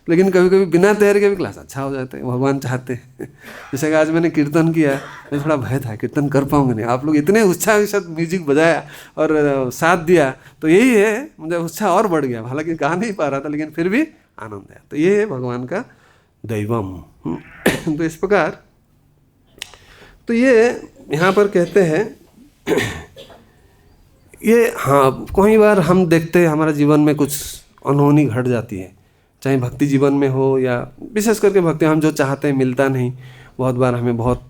लेकिन कभी कभी बिना तैयारी के भी क्लास अच्छा हो जाता है, भगवान चाहते हैं। जैसे कि आज मैंने कीर्तन किया, मैं थोड़ा भय था कीर्तन कर पाऊंगा नहीं, आप लोग इतने उत्साह के साथ म्यूजिक बजाया और साथ दिया, तो यही है, मुझे उत्साह और बढ़ गया। हालांकि गा नहीं पा रहा था, लेकिन फिर भी आनंद आया। तो ये है भगवान का दैवम। तो इस प्रकार, तो ये यहाँ पर कहते हैं, ये हाँ, कई बार हम देखते हैं हमारा जीवन में कुछ अनहोनी घट जाती है, चाहे भक्ति जीवन में हो या विशेष करके भक्ति, हम जो चाहते हैं मिलता नहीं। बहुत बार हमें बहुत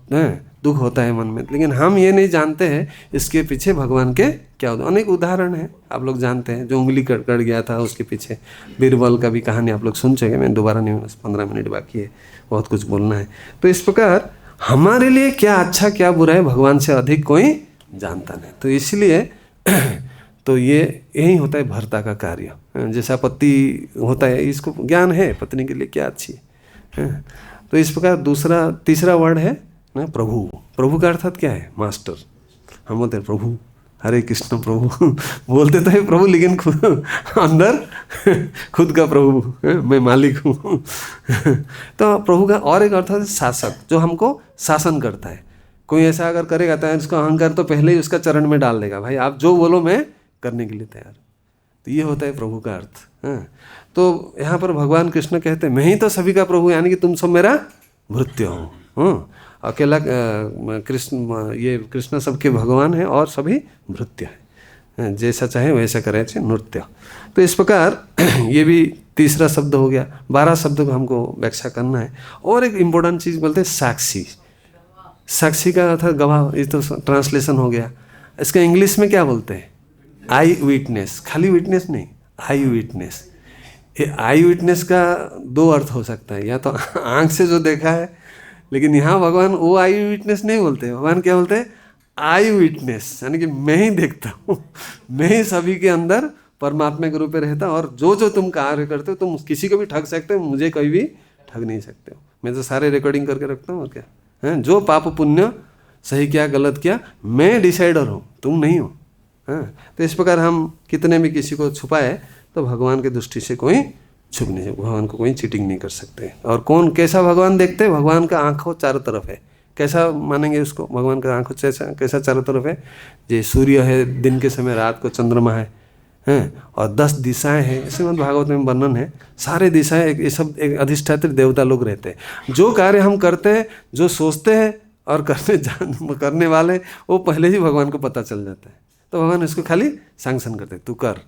दुख होता है मन में, लेकिन हम ये नहीं जानते हैं इसके पीछे भगवान के क्या होता है। अनेक उदाहरण है, आप लोग जानते हैं, जो उंगली कट गया था उसके पीछे बीरबल का भी कहानी आप लोग सुन चुके। मैं दोबारा नहीं, 15 मिनट बाकी है, बहुत कुछ बोलना है। तो इस प्रकार हमारे लिए क्या अच्छा क्या बुरा है भगवान से अधिक कोई जानता नहीं। तो इसलिए तो ये यही होता है भर्ता का कार्य। जैसा पति होता है, इसको ज्ञान है पत्नी के लिए क्या अच्छी है। तो इस प्रकार तीसरा वर्ड है ना प्रभु। प्रभु का अर्थात क्या है? मास्टर। हम बोलते हैं प्रभु, हरे कृष्ण प्रभु बोलते तो है प्रभु, लेकिन खुद अंदर खुद का प्रभु, मैं मालिक हूँ। तो प्रभु का और एक अर्थ है शासक, जो हमको शासन करता है। कोई ऐसा अगर करेगा तो उसका अहंकार तो पहले ही उसका चरण में डाल देगा, भाई आप जो बोलो मैं करने के लिए तैयार। तो ये होता है प्रभु का अर्थ। तो यहाँ पर भगवान कृष्ण कहते हैं मैं ही तो सभी का प्रभु, यानी कि तुम सब मेरा भृत्य हो। अकेला कृष्ण सबके भगवान है और सभी भृत्य है, जैसा चाहे वैसा करे नृत्य। तो इस प्रकार ये भी तीसरा शब्द हो गया। 12 शब्द को हमको व्याख्या करना है। और एक इम्पोर्टेंट चीज़ बोलते हैं साक्षी। साक्षी का अर्थात गवाह, ये तो ट्रांसलेशन हो गया। इसका इंग्लिश में क्या बोलते हैं? आई विटनेस। खाली विटनेस नहीं, आई विटनेस। ये आई विटनेस का 2 अर्थ हो सकता है, या तो आंख से जो देखा है, लेकिन यहाँ भगवान वो आई विटनेस नहीं बोलते। भगवान क्या बोलते हैं? आई विटनेस, यानी कि मैं ही देखता हूँ, मैं ही सभी के अंदर परमात्मा के रूप में रहता, और जो जो तुम कार्य करते हो तुम किसी को भी ठग सकते हो, मुझे कभी भी ठग नहीं सकते हो। मैं तो सारे रिकॉर्डिंग करके रखता हूँ, और क्या है, जो पाप पुण्य सही किया गलत किया मैं डिसाइडर हूँ, तुम नहीं हो। तो इस प्रकार हम कितने भी किसी को छुपाए तो भगवान की दृष्टि से कोई छुप नहीं, भगवान को कोई चीटिंग नहीं कर सकते। और कौन कैसा भगवान देखते हैं? भगवान का आँखों चारों तरफ है। कैसा मानेंगे उसको? भगवान का आँखों कैसा चारों तरफ है? ये सूर्य है दिन के समय, रात को चंद्रमा है, और 10 दिशाएं हैं। श्रीमद् भागवत में वर्णन है, सारे दिशाएं ये सब एक अधिष्ठात्री देवता लोग रहते हैं। जो कार्य हम करते हैं, जो सोचते हैं और करने वाले, वो पहले ही भगवान को पता चल जाता है। तो भगवान इसको खाली सैंक्शन करते हैं, तू कर।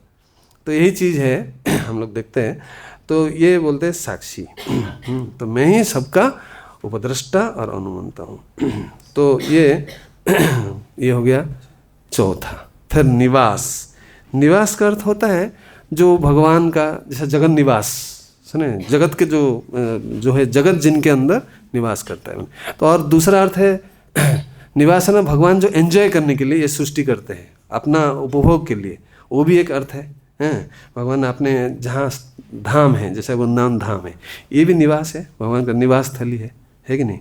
तो यही चीज़ है हम लोग देखते हैं। तो ये बोलते हैं साक्षी। तो मैं ही सबका उपद्रष्टा और अनुमंता हूँ। तो ये हो गया चौथा। फिर निवास। निवास का अर्थ होता है जो भगवान का, जैसा जगत निवास, सुने, जगत के जो है जगत जिनके अंदर निवास करता है। तो और दूसरा अर्थ है निवास है ना, भगवान जो एंजॉय करने के लिए ये सृष्टि करते हैं अपना उपभोग के लिए, वो भी एक अर्थ है। भगवान अपने जहाँ धाम है, जैसे वृंदावन धाम है, ये भी निवास है, भगवान का निवास स्थली है कि नहीं।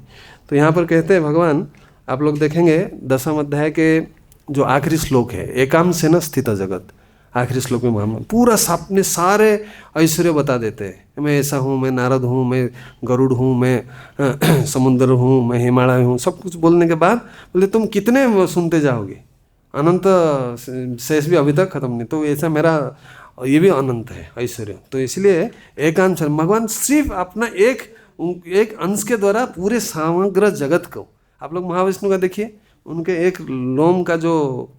तो यहाँ पर कहते हैं भगवान, आप लोग देखेंगे 10वें अध्याय के जो आखिरी श्लोक है, एकांशेन स्थित जगत, आखिरी श्लोक में हम पूरा अपने सारे ऐश्वर्य बता देते हैं। मैं ऐसा हूँ, मैं नारद हूँ, मैं गरुड़ हूँ, मैं समुद्र हूँ, मैं हिमालय हूँ, सब कुछ बोलने के बाद बोले तुम कितने सुनते जाओगे, अनंत शेष भी अभी तक खत्म नहीं। तो ऐसा मेरा ये भी अनंत है ऐश्वर्य। तो इसलिए एकांश भगवान सिर्फ अपना एक अंश के द्वारा पूरे समग्र जगत को, आप लोग महाविष्णु का देखिए, उनके एक लोम का जो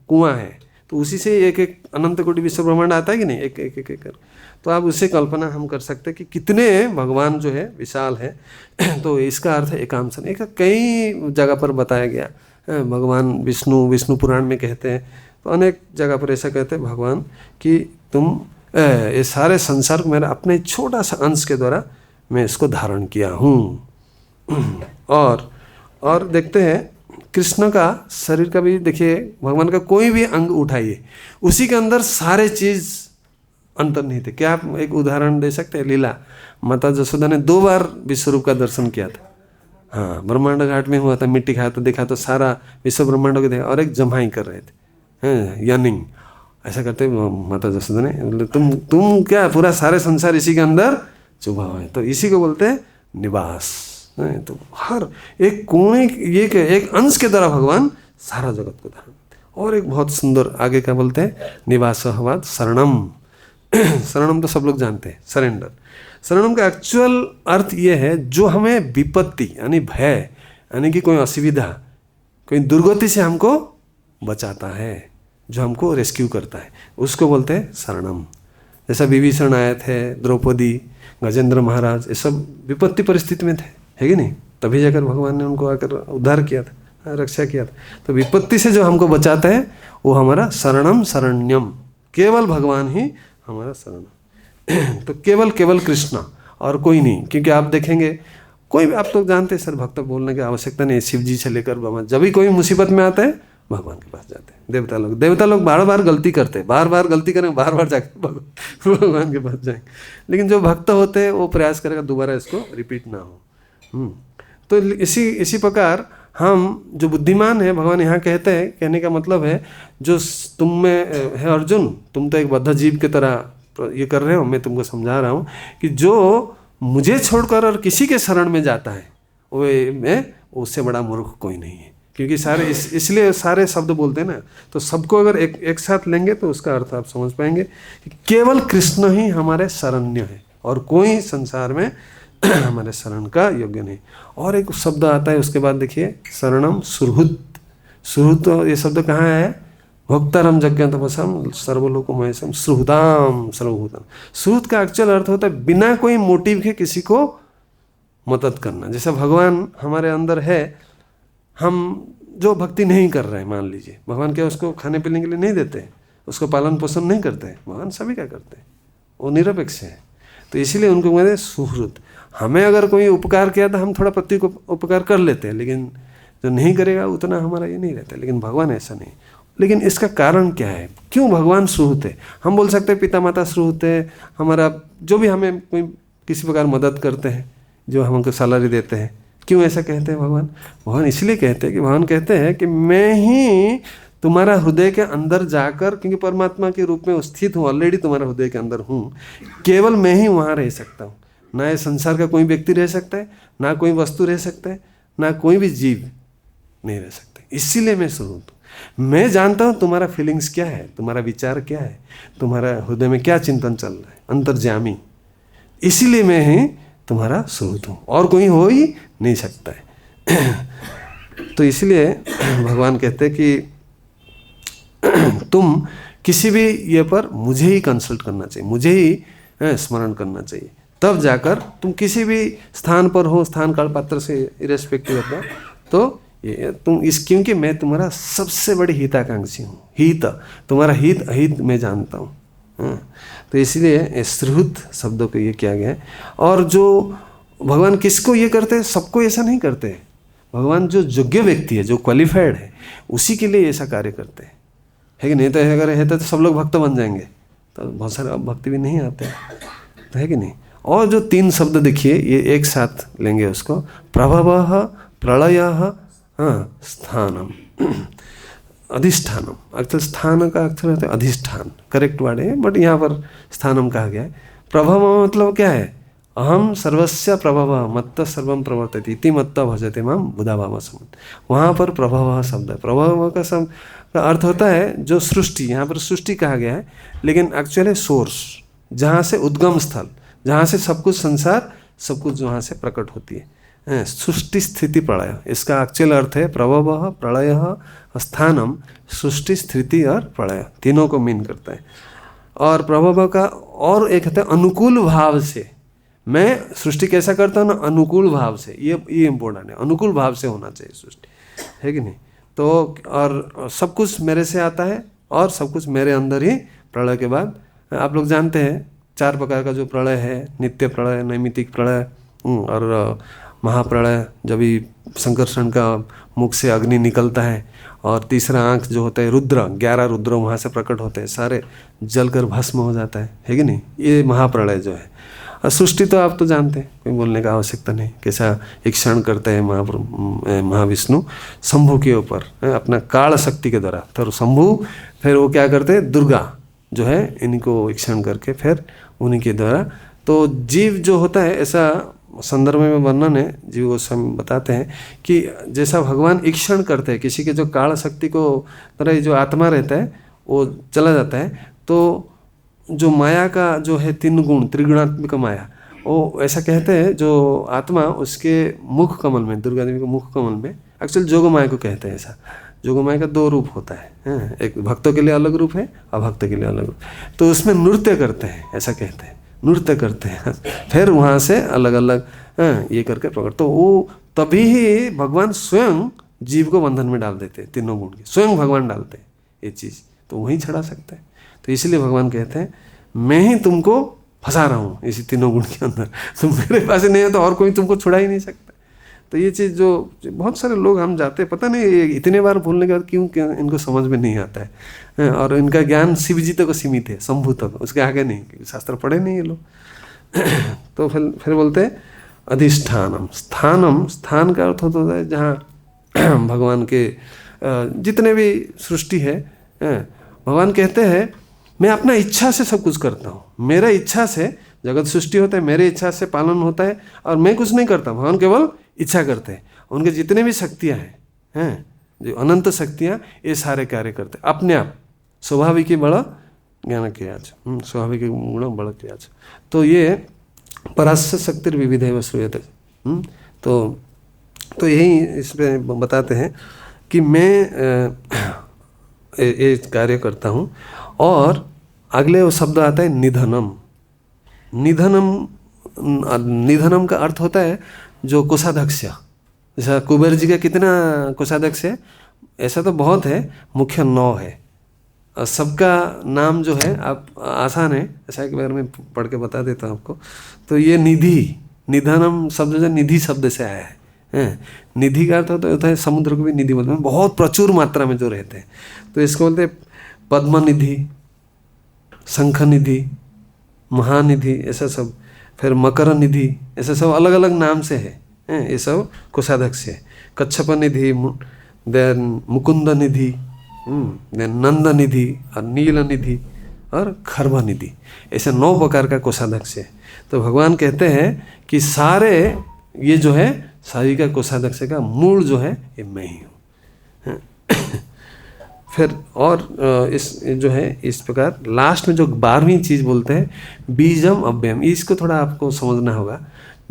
कुआं है, तो उसी से एक अनंत कोटि विश्व ब्रह्मांड आता है कि नहीं, एक कर। तो आप उससे कल्पना हम कर सकते हैं कि कितने भगवान जो है विशाल है। तो इसका अर्थ है एकांशन। एक कई जगह पर बताया गया, भगवान विष्णु पुराण में कहते हैं, तो अनेक जगह पर ऐसा कहते हैं भगवान कि तुम ये सारे संसार को मेरा अपने छोटा सा अंश के द्वारा मैं इसको धारण किया हूँ। और देखते हैं कृष्ण का शरीर का भी देखिए, भगवान का कोई भी अंग उठाइए, उसी के अंदर सारे चीज़ अंतर्निहित है। क्या आप एक उदाहरण दे सकते हैं? लीला माता जसोदा ने 2 बार विश्वरूप का दर्शन किया था। हाँ, ब्रह्मांड घाट में हुआ था, मिट्टी खाया तो देखा तो सारा विश्व ब्रह्मांड को देखा, और एक जमाई कर रहे थे, यानिंग ऐसा करते माता जसोदा ने, बोले तुम क्या पूरा सारे संसार इसी के अंदर चुभा हुआ है। तो इसी को बोलते हैं निवास। तो हर एक कोने, एक अंश के द्वारा भगवान सारा जगत को धारण करते हैं। और एक बहुत सुंदर आगे क्या बोलते हैं, निवास हवाद शरणम। शरणम तो सब लोग जानते हैं, सरेंडर। शरणम का एक्चुअल अर्थ ये है जो हमें विपत्ति यानी भय, यानी कि कोई असुविधा, कोई दुर्गति से हमको बचाता है, जो हमको रेस्क्यू करता है, उसको बोलते हैं शरणम। जैसा विभीषण आए थे, द्रौपदी, गजेंद्र महाराज, ये सब विपत्ति परिस्थिति में थे, है कि नहीं, तभी जाकर भगवान ने उनको आकर उद्धार किया था। रक्षा किया था। तो विपत्ति से जो हमको बचाता है वो हमारा शरणम शरण्यम, केवल भगवान ही हमारा शरण। तो केवल केवल कृष्णा और कोई नहीं। क्योंकि आप देखेंगे कोई भी, आप लोग जानते हैं सर, भक्त बोलने की आवश्यकता नहीं, शिव जी से लेकर ब्रह्मा, जब भी कोई मुसीबत में आता है भगवान के पास जाते हैं। देवता लोग बार बार गलती करते हैं, बार बार गलती करें, बार बार जाकर भगवान के पास जाएंगे। लेकिन जो भक्त होते हैं वो प्रयास करेगा दोबारा इसको रिपीट ना हो। तो इसी प्रकार हम जो बुद्धिमान है, भगवान यहाँ कहते हैं, कहने का मतलब है जो तुम में है अर्जुन, तुम तो एक बद्ध जीव की तरह ये कर रहे हो, मैं तुमको समझा रहा हूँ कि जो मुझे छोड़कर और किसी के शरण में जाता है वो मैं, उससे बड़ा मूर्ख कोई नहीं है। क्योंकि सारे इसलिए सारे शब्द बोलते हैं ना, तो सबको अगर एक साथ लेंगे तो उसका अर्थ आप समझ पाएंगे कि केवल कृष्ण ही हमारे शरण्य है और कोई संसार में हमारे शरण का योग्य नहीं। और एक शब्द आता है उसके बाद, देखिए शरणम सुहृत। सुहृत ये शब्द कहाँ है? भोक्तारम यज्ञ तपसम सर्वलोक महेशम सुहृदाम सर्वभूतम। सुहृत का एक्चुअल अर्थ होता है बिना कोई मोटिव के किसी को मदद करना। जैसे भगवान हमारे अंदर है, हम जो भक्ति नहीं कर रहे हैं, मान लीजिए भगवान क्या उसको खाने पीने के लिए नहीं देते, उसको पालन पोषण नहीं करते, भगवान सभी क्या करते हैं, वो निरपेक्ष है। तो इसीलिए उनको कहते हैं सुहृत। हमें अगर कोई उपकार किया तो हम थोड़ा प्रति को उपकार कर लेते हैं, लेकिन जो नहीं करेगा उतना हमारा ये नहीं रहता। लेकिन भगवान ऐसा नहीं। लेकिन इसका कारण क्या है, क्यों भगवान सुहृत है? हम बोल सकते हैं पिता माता सुहृत है, हमारा जो भी हमें कोई किसी प्रकार मदद करते हैं, जो हमको सैलरी देते हैं, क्यों ऐसा कहते हैं भगवान? भगवान इसलिए कहते हैं कि भगवान कहते हैं कि मैं ही तुम्हारा हृदय के अंदर जाकर, क्योंकि परमात्मा के रूप में स्थित हूँ, ऑलरेडी तुम्हारा हृदय के अंदर हूँ, केवल मैं ही वहाँ रह सकता हूँ। ना ये संसार का कोई व्यक्ति रह सकता है, ना कोई वस्तु रह सकता है, ना कोई भी जीव नहीं रह सकते। इसीलिए मैं सुहृत हूँ। मैं जानता हूँ तुम्हारा फीलिंग्स क्या है, तुम्हारा विचार क्या है, तुम्हारा हृदय में क्या चिंतन चल रहा है, अंतर्जामी। इसीलिए मैं ही तुम्हारा सुहृत हूँ, और कोई हो ही नहीं सकता है। तो इसलिए भगवान कहते हैं कि तुम किसी भी ये पर मुझे ही कंसल्ट करना चाहिए, मुझे ही स्मरण करना चाहिए, तब जाकर तुम किसी भी स्थान पर हो, स्थान काल पात्र से इरेस्पेक्टिव होता, तो ये तुम क्योंकि मैं तुम्हारा सबसे बड़ी हिताकांक्षी हूँ। हित, तुम्हारा हित अहित मैं जानता हूँ। तो इसलिए सुहृत शब्दों को ये किया गया है। और जो भगवान किसको ये करते हैं, सबको ऐसा नहीं करते हैं। भगवान जो योग्य व्यक्ति है, जो क्वालिफाइड है, उसी के लिए ऐसा कार्य करते हैं, है कि नहीं? तो अगर है तो सब लोग भक्त बन जाएंगे, तो बहुत सारे भक्ति भी नहीं आते, तो है कि नहीं? और जो 3 शब्द देखिए, ये एक साथ लेंगे उसको, प्रभवः प्रलयः स्थानम अधिष्ठानम। एक्चुअल स्थान का अक्षर होता है अधिष्ठान, करेक्ट वर्ड है, बट यहाँ पर स्थानम कहा गया है। प्रभव मतलब क्या है? अहम सर्वस्य प्रभव मत्त सर्वम प्रवर्तते इति मत्त भजते माम बुधा भाव समुद्र। वहाँ पर प्रभव शब्द है। प्रभव का अर्थ होता है जो सृष्टि, यहाँ पर सृष्टि कहा गया है, लेकिन एक्चुअली सोर्स, जहाँ से उद्गम स्थल, जहाँ से सब कुछ संसार, सब कुछ वहाँ से प्रकट होती है। सृष्टि स्थिति प्रलय, इसका एक्चुअल अर्थ है प्रभव प्रलय स्थानम, सृष्टि स्थिति और प्रलय, तीनों को मीन करता है। और प्रभव का और एक है अनुकूल भाव से। मैं सृष्टि कैसा करता हूँ ना, अनुकूल भाव से। ये इम्पोर्टेंट है, अनुकूल भाव से होना चाहिए सृष्टि, है कि नहीं? तो और सब कुछ मेरे से आता है और सब कुछ मेरे अंदर ही। प्रलय के बाद आप लोग जानते हैं 4 प्रकार का जो प्रलय है, नित्य प्रलय, नैमित्तिक प्रलय और महाप्रलय, जब भी संकर्षण का मुख से अग्नि निकलता है, और तीसरा आंख जो होता है रुद्र, 11 रुद्र वहाँ से प्रकट होते हैं, सारे जलकर भस्म हो जाता है कि नहीं? ये महाप्रलय जो है। और सृष्टि तो आप तो जानते हैं, कोई बोलने का आवश्यकता नहीं, कैसा इक्षण करते हैं महाविष्णु शंभु के ऊपर अपना काल शक्ति के द्वारा। तो शंभु फिर वो क्या करते हैं, दुर्गा जो है इनको इक्षण करके फिर उन्हीं के द्वारा। तो जीव जो होता है, ऐसा संदर्भ में वर्णन है, जीव गोस्वामी बताते हैं कि जैसा भगवान इक्षण करते हैं, किसी के जो काल शक्ति को तरह जो आत्मा रहता है वो चला जाता है, तो जो माया का जो है 3 गुण, त्रिगुणात्मिक माया, वो ऐसा कहते हैं जो आत्मा उसके मुख कमल में, दुर्गा देवी के मुख कमल में, एक्चुअल जोग माया को कहते हैं। ऐसा जोग माया का 2 रूप होता है, एक भक्तों के लिए अलग रूप है, अभक्त के लिए अलग रूप। तो उसमें नृत्य करते हैं, ऐसा कहते हैं, नृत्य करते हैं, फिर वहाँ से अलग अलग ये करके प्रकट। तो वो तभी ही भगवान स्वयं जीव को बंधन में डाल देते हैं तीनों गुण के, स्वयं भगवान डालते हैं ये चीज़, तो वहीं छड़ा सकते हैं। तो इसलिए भगवान कहते हैं मैं ही तुमको फंसा रहा हूँ इसी तीनों गुण के अंदर, तुम मेरे पास नहीं है तो और कोई तुमको छुड़ा ही नहीं सकता। तो ये चीज़ जो बहुत सारे लोग हम जाते हैं, पता नहीं ये इतने बार बोलने के बाद क्यों इनको समझ में नहीं आता है, और इनका ज्ञान शिव जी तक सीमित है, शंभु तक, उसके आगे नहीं, क्योंकि शास्त्र पढ़े नहीं ये लोग। तो फिर बोलते हैं अधिष्ठानम, स्थानम, स्थान का अर्थ होता है जहाँ भगवान के जितने भी सृष्टि है, भगवान कहते हैं मैं अपना इच्छा से सब कुछ करता हूँ, मेरा इच्छा से जगत सृष्टि होता है, मेरे इच्छा से पालन होता है, और मैं कुछ नहीं करता, भगवान केवल इच्छा करते हैं। उनके जितने भी शक्तियाँ हैं जो अनंत शक्तियाँ, ये सारे कार्य करते हैं अपने आप, स्वाभाविक बड़ा ज्ञान क्रिया, स्वाभाविक गुण बड़ा क्रिया। तो ये परास्य शक्ति विविध है श्रूयते। तो यही इसमें बताते हैं कि मैं ये कार्य करता हूँ। और अगले वो शब्द आता है निधनम। निधनम का अर्थ होता है जो कोषाध्यक्ष, जैसा कुबेर जी का कितना कोषाध्यक्ष है, ऐसा तो बहुत है, मुख्य 9 है, और सबका नाम जो है आप आसान है, ऐसा एक बार मैं पढ़ के बता देता हूँ आपको। तो ये निधि, निधनम शब्द जो निधि शब्द से आया है। निधि का अर्थ होता है समुद्र को भी निधि बोलते हैं, बहुत प्रचुर मात्रा में जो रहते हैं, तो इसको बोलते हैं पद्म निधि, शंख निधि, महानिधि, ऐसा सब। फिर मकर निधि, ऐसा सब अलग अलग नाम से है, ये सब कोषाध्यक्ष है। कच्छप निधि, देन मुकुंद निधि, देन नंद निधि, और नील निधि, और खर्व निधि, ऐसे 9 प्रकार का कोषाध्यक्ष है। तो भगवान कहते हैं कि सारे ये जो है सारी का कोषाध्यक्ष का मूल जो है ये मैं ही हूँ। फिर और इस जो है इस प्रकार लास्ट में जो 12वीं चीज़ बोलते हैं बीजम अव्ययम, इसको थोड़ा आपको समझना होगा।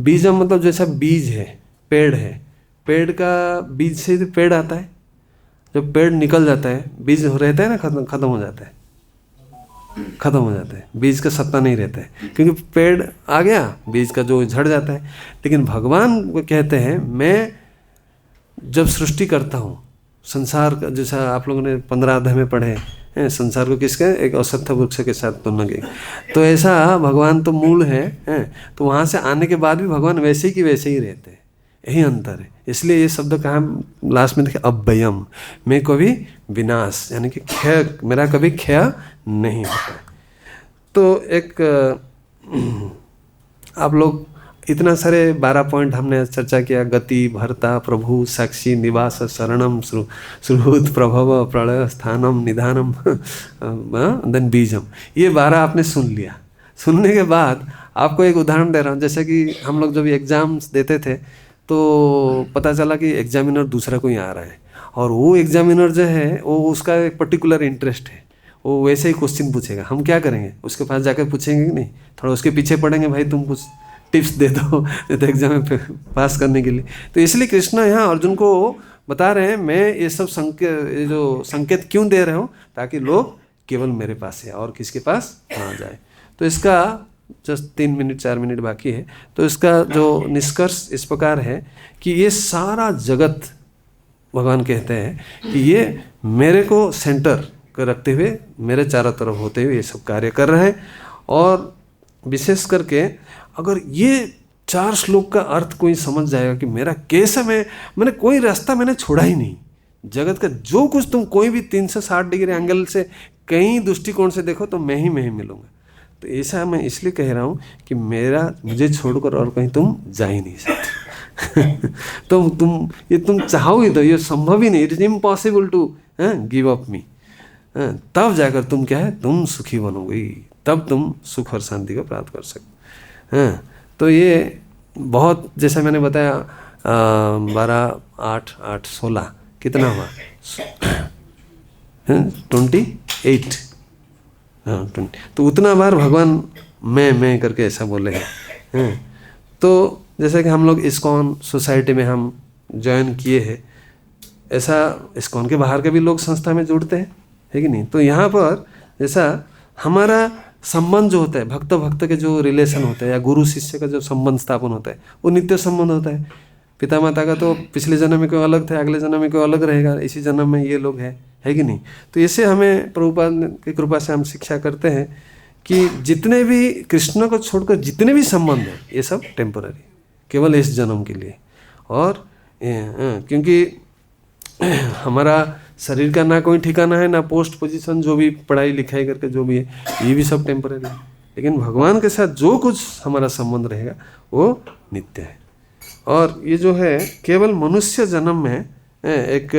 बीजम मतलब जैसा बीज है, पेड़ है, पेड़ का बीज से तो पेड़ आता है, जब पेड़ निकल जाता है बीज रहता है ना, खत्म हो जाता है, खत्म हो जाता है, बीज का सत्ता नहीं रहता है, क्योंकि पेड़ आ गया, बीज का जो झड़ जाता है। लेकिन भगवान कहते हैं मैं जब सृष्टि करता हूँ संसार का, जैसा आप लोगों ने 15 अध्याय में पढ़े हैं, संसार को किसके, एक असत्य वृक्ष के साथ तुलना की, तो ऐसा भगवान तो मूल है, तो वहाँ से आने के बाद भी भगवान वैसे ही कि वैसे ही रहते हैं, यही अंतर है। इसलिए ये शब्द कहाँ लास्ट में देखे अव्ययम, मैं कभी विनाश यानी कि क्षय, मेरा कभी क्षय नहीं होता है। तो एक आप लोग इतना सारे 12 पॉइंट हमने चर्चा किया, गति, भर्ता, प्रभु, साक्षी, निवास, शरणम, श्रुत, प्रभव, प्रलय, स्थानम, निधानम, देन बीजम, ये 12 आपने सुन लिया। सुनने के बाद आपको एक उदाहरण दे रहा हूँ, जैसे कि हम लोग जब एग्ज़ाम्स देते थे तो पता चला कि एग्जामिनर दूसरा कोई आ रहा है, और वो एग्जामिनर जो है वो उसका एक पर्टिकुलर इंटरेस्ट है, वो वैसे ही क्वेश्चन पूछेगा। हम क्या करेंगे, उसके पास जाकर पूछेंगे कि नहीं, थोड़ा उसके पीछे पड़ेंगे, भाई तुम कुछ टिप्स दे दो एग्जाम में पास करने के लिए। तो इसलिए कृष्ण यहाँ अर्जुन को बता रहे हैं मैं ये सब संकेत क्यों दे रहा हूँ, ताकि लोग केवल मेरे पास है और किसके पास ना जाए। तो इसका जस्ट 3 मिनट 4 मिनट बाकी है। तो इसका जो निष्कर्ष इस प्रकार है कि ये सारा जगत भगवान कहते हैं कि ये मेरे को सेंटर कर रखते हुए, मेरे चारों तरफ होते हुए ये सब कार्य कर रहे हैं। और विशेष करके अगर ये 4 श्लोक का अर्थ कोई समझ जाएगा कि मेरा कैसे, मैंने कोई रास्ता मैंने छोड़ा ही नहीं, जगत का जो कुछ तुम कोई भी 360 डिग्री एंगल से कहीं दृष्टिकोण से देखो तो मैं ही मिलूँगा। तो ऐसा मैं इसलिए कह रहा हूँ कि मुझे छोड़कर और कहीं तुम जा ही नहीं सकते। तो तुम चाहोगे तो ये संभव ही नहीं, it is impossible to give up me. तब जाकर तुम क्या है, तुम सुखी बनोगे, तब तुम सुख और शांति को प्राप्त कर सकते। तो ये बहुत, जैसा मैंने बताया 12, 8, 8, 16 कितना हुआ 28, हाँ 20। तो उतना बार भगवान मैं करके ऐसा बोले हैं। तो जैसे कि हम लोग इस्कॉन सोसाइटी में हम ज्वाइन किए हैं, ऐसा इस्कॉन के बाहर के भी लोग संस्था में जुड़ते हैं, है कि नहीं। तो यहाँ पर जैसा हमारा संबंध जो होता है, भक्त के जो रिलेशन होता है या गुरु शिष्य का जो संबंध स्थापन होता है, वो नित्य संबंध होता है। पिता माता का तो पिछले जन्म में कोई अलग थे, अगले जन्म में कोई अलग रहेगा, इसी जन्म में ये लोग है कि नहीं। तो इससे हमें प्रभुपाद की कृपा से हम शिक्षा करते हैं कि जितने भी कृष्ण को छोड़कर जितने भी संबंध हैं ये सब टेम्पररी, केवल इस जन्म के लिए। और क्योंकि हमारा शरीर का ना कोई ठिकाना है, ना पोस्ट पोजीशन, जो भी पढ़ाई लिखाई करके जो भी है ये भी सब टेम्पररी है। लेकिन भगवान के साथ जो कुछ हमारा संबंध रहेगा वो नित्य है। और ये जो है केवल मनुष्य जन्म में एक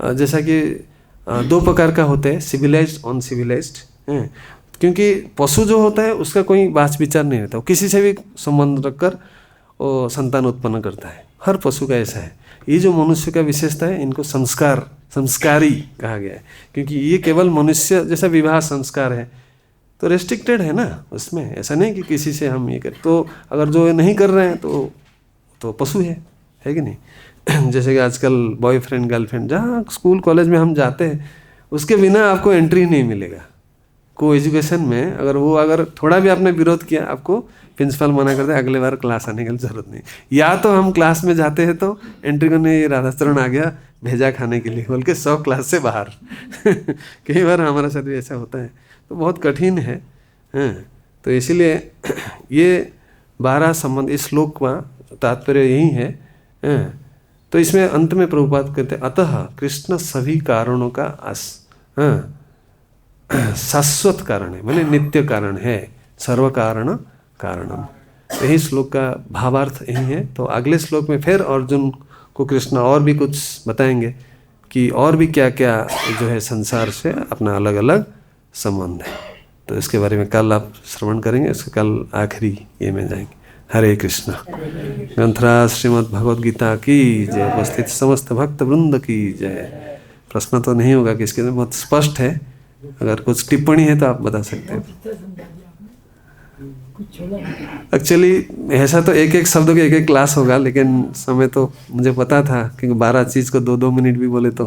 जैसा कि दो प्रकार का होता है, सिविलाइज्ड अनसिविलाइज्ड। क्योंकि पशु जो होता है उसका कोई बात विचार नहीं रहता, वो किसी से भी संबंध रखकर वो संतान उत्पन्न करता है, हर पशु का ऐसा है। ये जो मनुष्य का विशेषता है, इनको संस्कारी कहा गया है, क्योंकि ये केवल मनुष्य जैसा विवाह संस्कार है तो रेस्ट्रिक्टेड है ना, उसमें ऐसा नहीं कि किसी से हम ये करें। तो अगर जो नहीं कर रहे हैं तो पशु है कि नहीं। जैसे कि आजकल बॉयफ्रेंड गर्लफ्रेंड जहाँ स्कूल कॉलेज में हम जाते हैं उसके बिना आपको एंट्री नहीं मिलेगा। को एजुकेशन में अगर थोड़ा भी आपने विरोध किया, आपको प्रिंसिपल मना करते, अगले बार क्लास आने की जरूरत नहीं। या तो हम क्लास में जाते हैं तो एंट्री करने, ये राधाचरण आ गया भेजा खाने के लिए बोल के 100 क्लास से बाहर। कई बार हमारे साथ भी ऐसा होता है, तो बहुत कठिन है। तो इसीलिए ये 12 संबंध, इस श्लोक का तात्पर्य यही है। तो इसमें अंत में प्रभुपाद कहते हैं, अतः कृष्ण सभी कारणों का शाश्वत कारण है, माने नित्य कारण है, सर्व कारण कारणम। यही श्लोक का भावार्थ यही है। तो अगले श्लोक में फिर अर्जुन को कृष्ण और भी कुछ बताएंगे कि और भी क्या क्या जो है संसार से अपना अलग अलग संबंध है। तो इसके बारे में कल आप श्रवण करेंगे, इसके कल आखिरी ये में जाएंगे। हरे कृष्ण। ग्रंथराज श्रीमद् भगवद गीता की जय, उपस्थित समस्त भक्त वृंद की जय। प्रश्न तो नहीं होगा कि इसके लिए बहुत स्पष्ट है, अगर कुछ टिप्पणी है तो आप बता सकते हैं। एक्चुअली ऐसा तो एक एक शब्द के एक एक क्लास होगा, लेकिन समय तो मुझे पता था क्योंकि 12 चीज़ को 2-2 मिनट भी बोले तो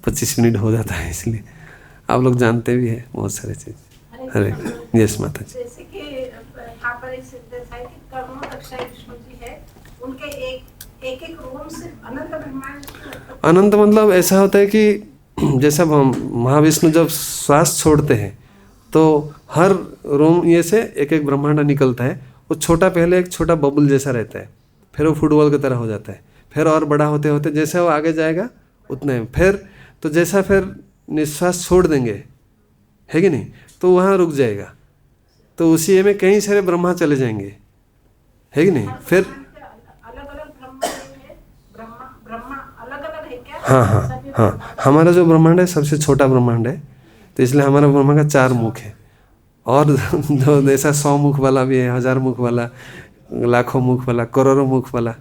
25 मिनट हो जाता है, इसलिए आप लोग जानते भी हैं बहुत सारे चीज़। हरे यस माता जी। जैसे कि यहाँ पर एक सिद्धांत है कि कर्मों रक्षा विष्णु जी है, उनके एक रोम से अनंत ब्रह्मांड। अनंत मतलब ऐसा होता है कि जैसा महाविष्णु जब श्वास छोड़ते हैं तो हर रोम ये से एक एक ब्रह्मांड निकलता है। वो छोटा पहले एक छोटा बबुल जैसा रहता है, फिर वो फुटबॉल की तरह हो जाता है, फिर और बड़ा होते होते जैसे वो आगे जाएगा उतने फिर तो जैसा फिर निश्वास छोड़ देंगे, है कि नहीं, तो वहाँ रुक जाएगा। तो उसी में कई सारे ब्रह्मा चले जाएंगे, है कि नहीं। फिर हाँ, हमारा जो ब्रह्मांड है सबसे छोटा ब्रह्मांड है, तो इसलिए हमारा ब्रह्मांड का 4 मुख है। और जो ऐसा 100 मुख वाला भी है, 1000 मुख वाला, लाखों मुख वाला, करोड़ों मुख वाला।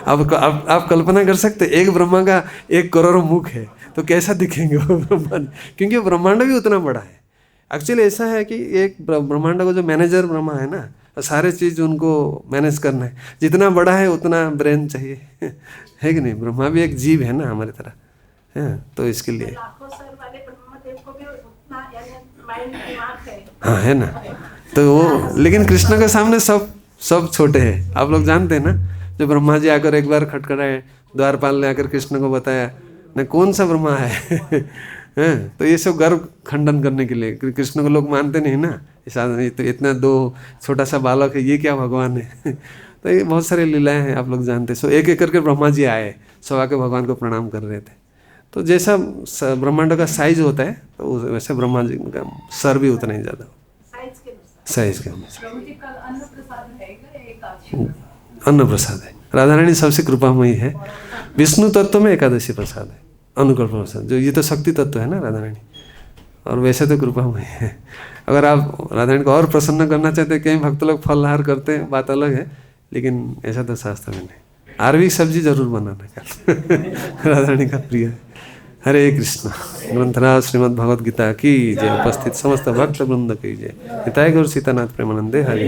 अब आप कल्पना कर सकते, एक ब्रह्मा का 1 करोड़ मुख है तो कैसा दिखेंगे वो ब्रह्मांड, क्योंकि ब्रह्मांड भी उतना बड़ा है। एक्चुअली ऐसा है कि एक ब्रह्मांड का जो मैनेजर ब्रह्मा है ना, सारे चीज़ उनको मैनेज करना है, जितना बड़ा है उतना ब्रेन चाहिए, है कि नहीं। ब्रह्मा भी एक जीव है ना हमारी तरह, है, तो इसके लिए हाँ है ना। तो वो लेकिन कृष्ण के सामने सब छोटे हैं। आप लोग जानते हैं ना, जब ब्रह्मा जी आकर एक बार खटखटाए, द्वारपाल ने आकर कृष्ण को बताया न कौन सा ब्रह्मा है। तो ये सब गर्व खंडन करने के लिए, कृष्ण को लोग मानते नहीं ना, तो इतना 2 छोटा सा बालक है, ये क्या भगवान है। तो ये बहुत सारे लीलाएं हैं, आप लोग जानते हैं। सो एक एक करके ब्रह्मा जी आए, सब आके भगवान को प्रणाम कर रहे थे। तो जैसा ब्रह्मांड का साइज होता है तो वैसे ब्रह्मा जी का सर भी उतना ही ज़्यादा साइज के अनुसार। अन्न प्रसाद है, राधा रानी सबसे कृपामयी है। विष्णु तत्व में एकादशी प्रसाद है, अनुकल्प प्रसाद, जो ये तो शक्ति तत्व है ना राधा रानी, और वैसे तो कृपामयी है। अगर आप राधा रानी को और प्रसन्न करना चाहते हैं, कई भक्त लोग फलहार करते हैं, बात अलग है, लेकिन ऐसा तो शास्त्र में नहीं। आरवी सब्जी जरूर बनाना का राधा रानी का प्रिय है। हरे कृष्ण। ग्रंथराज श्रीमद् भगवद गीता की जय, उपस्थित समस्त भक्त वृंद की जय। हिताय गौर सीतानाथ प्रेमानंदे हरि।